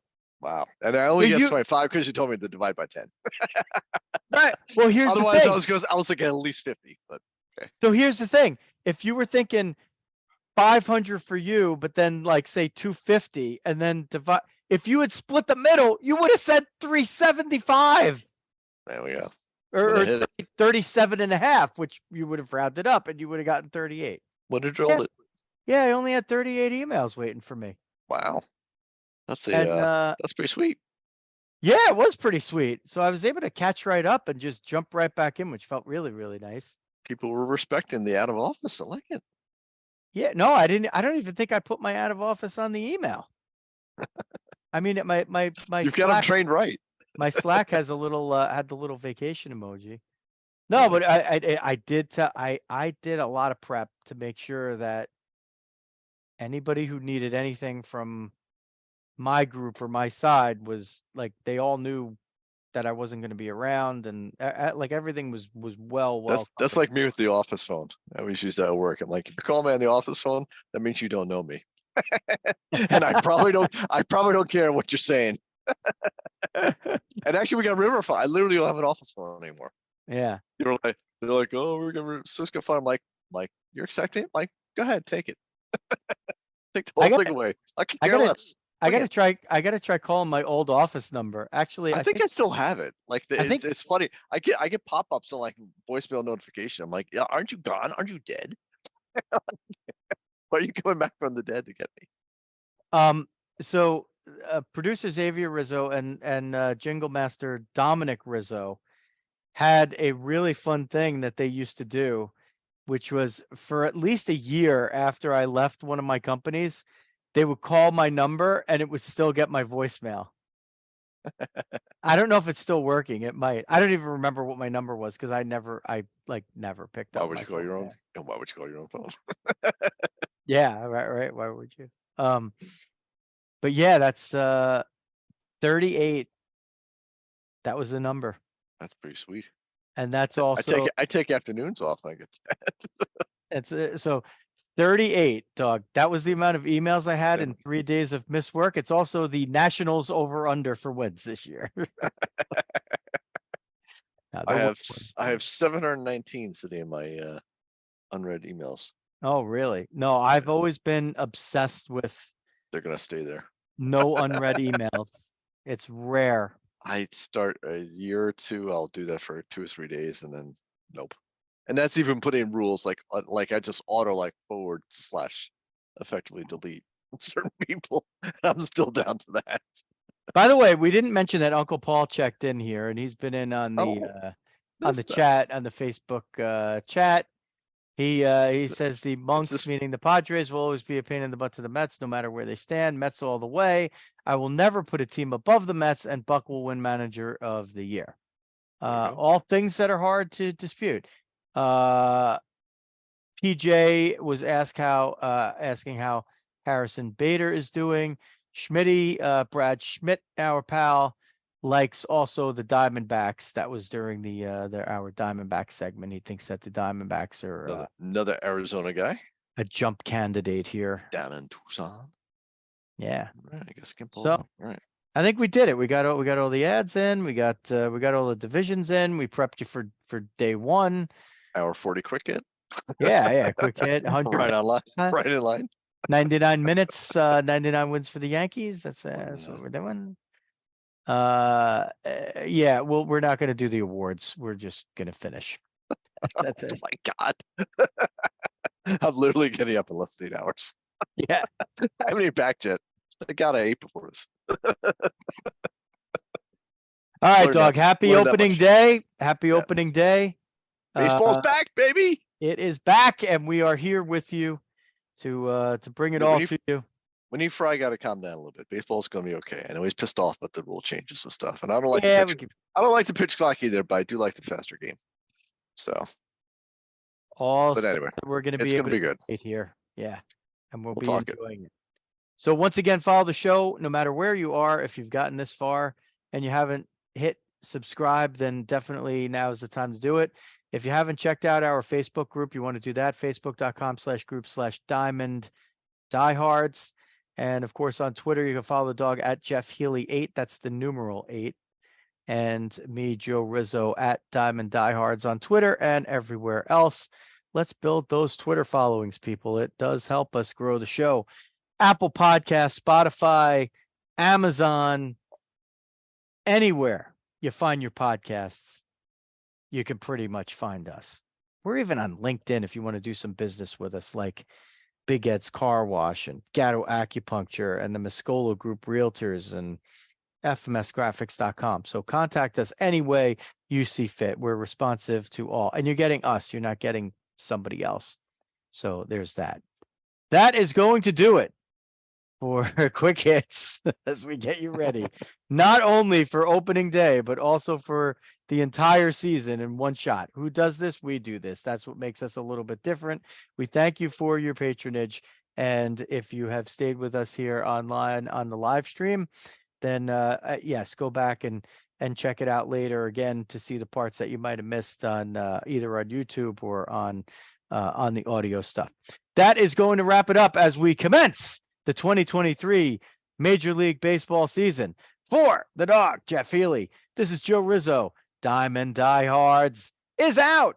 Wow. And I only But guessed you- 25 because you told me to divide by 10. Right. Well, here's Otherwise, the thing. I was thinking at least 50. But So here's the thing. If you were thinking 500 for you, but then like say 250 and then divide, if you had split the middle, you would have said 375 there we go. or Would've hit it. 37 and a half, which you would have rounded up and you would have gotten 38. Would have drilled it. Yeah, I only had 38 emails waiting for me. Wow. That's that's pretty sweet. Yeah, it was pretty sweet. So I was able to catch right up and just jump right back in, which felt really, really nice. People were respecting the out of office. I like it. Yeah, no, I didn't. I don't even think I put my out of office on the email. I mean, my You've got them Slack, trained right. my Slack has a little had the little vacation emoji. No, but I did a lot of prep to make sure that anybody who needed anything from my group or my side was like they all knew that I wasn't going to be around, and like everything was well. That's like me with the office phone. I always use that at work. I'm like, if you call me on the office phone, that means you don't know me, and I probably don't care what you're saying. And actually, we got river phone. I literally don't have an office phone anymore. Yeah. They're like, oh, we're gonna Cisco phone. I'm like, you're accepting it? Like, go ahead, take it. Take the whole thing away. I can care less. I gotta try calling my old office number. Actually, I think I still have it. Like I think it's funny. I get pop-ups on like voicemail notification. I'm like, yeah, aren't you gone? Aren't you dead? Why are you coming back from the dead to get me? So producer Xavier Rizzo and jingle master Dominic Rizzo had a really fun thing that they used to do, which was for at least a year after I left one of my companies, they would call my number and it would still get my voicemail. I don't know if it's still working. It might. I don't even remember what my number was because I never picked Why up would my you call phone your own? back. And why would you call your own phone? Yeah, right. Why would you? But yeah, that's 38. That was the number. That's pretty sweet. And that's I also take afternoons off. I get it's so 38, Dawg. That was the amount of emails I had Damn. in 3 days of missed work. It's also the Nationals over under for wins this year. Now, I they'll win have one. 719 sitting in my unread emails. Oh, really? No, I've always been obsessed with They're gonna stay there. no unread emails. It's rare. I start a year or two. I'll do that for 2 or 3 days, and then nope. And that's even putting in rules like I just auto like forward slash effectively delete certain people. And I'm still down to that. By the way, we didn't mention that Uncle Paul checked in here, and he's been in on Oh, the missed that. chat, on the Facebook chat. He says the monks, just- meaning the Padres, will always be a pain in the butt to the Mets, no matter where they stand. Mets all the way. I will never put a team above the Mets, and Buck will win Manager of the Year. There you go. All things that are hard to dispute. PJ was asking how Harrison Bader is doing. Schmitty, Brad Schmidt, our pal, likes also the Diamondbacks. That was during our Diamondback segment. He thinks that the Diamondbacks are Another Arizona guy a jump candidate here. down in Tucson. Yeah. Right, I guess I can pull So it off. Right. I think we did it. We got all the ads in. We got all the divisions in. We prepped you for day one. Hour 40 quick hit. Yeah. Quick hit. 100 Right on line. huh? Right in line. 99 minutes, 99 wins for the Yankees. That's what we're doing. Yeah, well, we're not going to do the awards. We're just going to finish. That's Oh it. my God. I'm literally getting up in less than 8 hours. Yeah. I haven't even back yet. I got to 8 before this. All right, Learned Dawg. that- Happy learned that opening much. day. Happy Yeah. opening day. Baseball's back, baby. It is back, and we are here with you to bring it Yeah, all to you. We need Fry got to calm down a little bit. Baseball's going to be okay. I know he's pissed off about the rule changes and stuff, and I don't like Yeah, the pitch. I don't like the pitch clock either, but I do like the faster game. So, all but stuff anyway, that we're going to it's be going able to be to good. create here. Yeah, and we'll be talk it. enjoying it. So once again, follow the show no matter where you are. If you've gotten this far and you haven't hit subscribe, then definitely now is the time to do it. If you haven't checked out our Facebook group, you want to do that, facebook.com/group/diamond diehards. And of course, on Twitter, you can follow the dog at Jeff Healy 8. That's the numeral 8. And me, Joe Rizzo, at Diamond Diehards on Twitter and everywhere else. Let's build those Twitter followings, people. It does help us grow the show. Apple Podcasts, Spotify, Amazon, anywhere you find your podcasts, you can pretty much find us. We're even on LinkedIn if you want to do some business with us, like Big Ed's Car Wash and Gatto Acupuncture and the Mascolo Group Realtors and fmsgraphics.com. So contact us any way you see fit. We're responsive to all. And you're getting us. You're not getting somebody else. So there's that. That is going to do it for quick hits as we get you ready, not only for opening day, but also for the entire season in one shot. Who does this? We do this. That's what makes us a little bit different. We thank you for your patronage. And if you have stayed with us here online on the live stream, then yes, go back and check it out later again to see the parts that you might have missed on either on YouTube or on the audio stuff. That is going to wrap it up as we commence the 2023 Major League Baseball season. For the dog, Jeff Healy, this is Joe Rizzo. Diamond Diehards is out.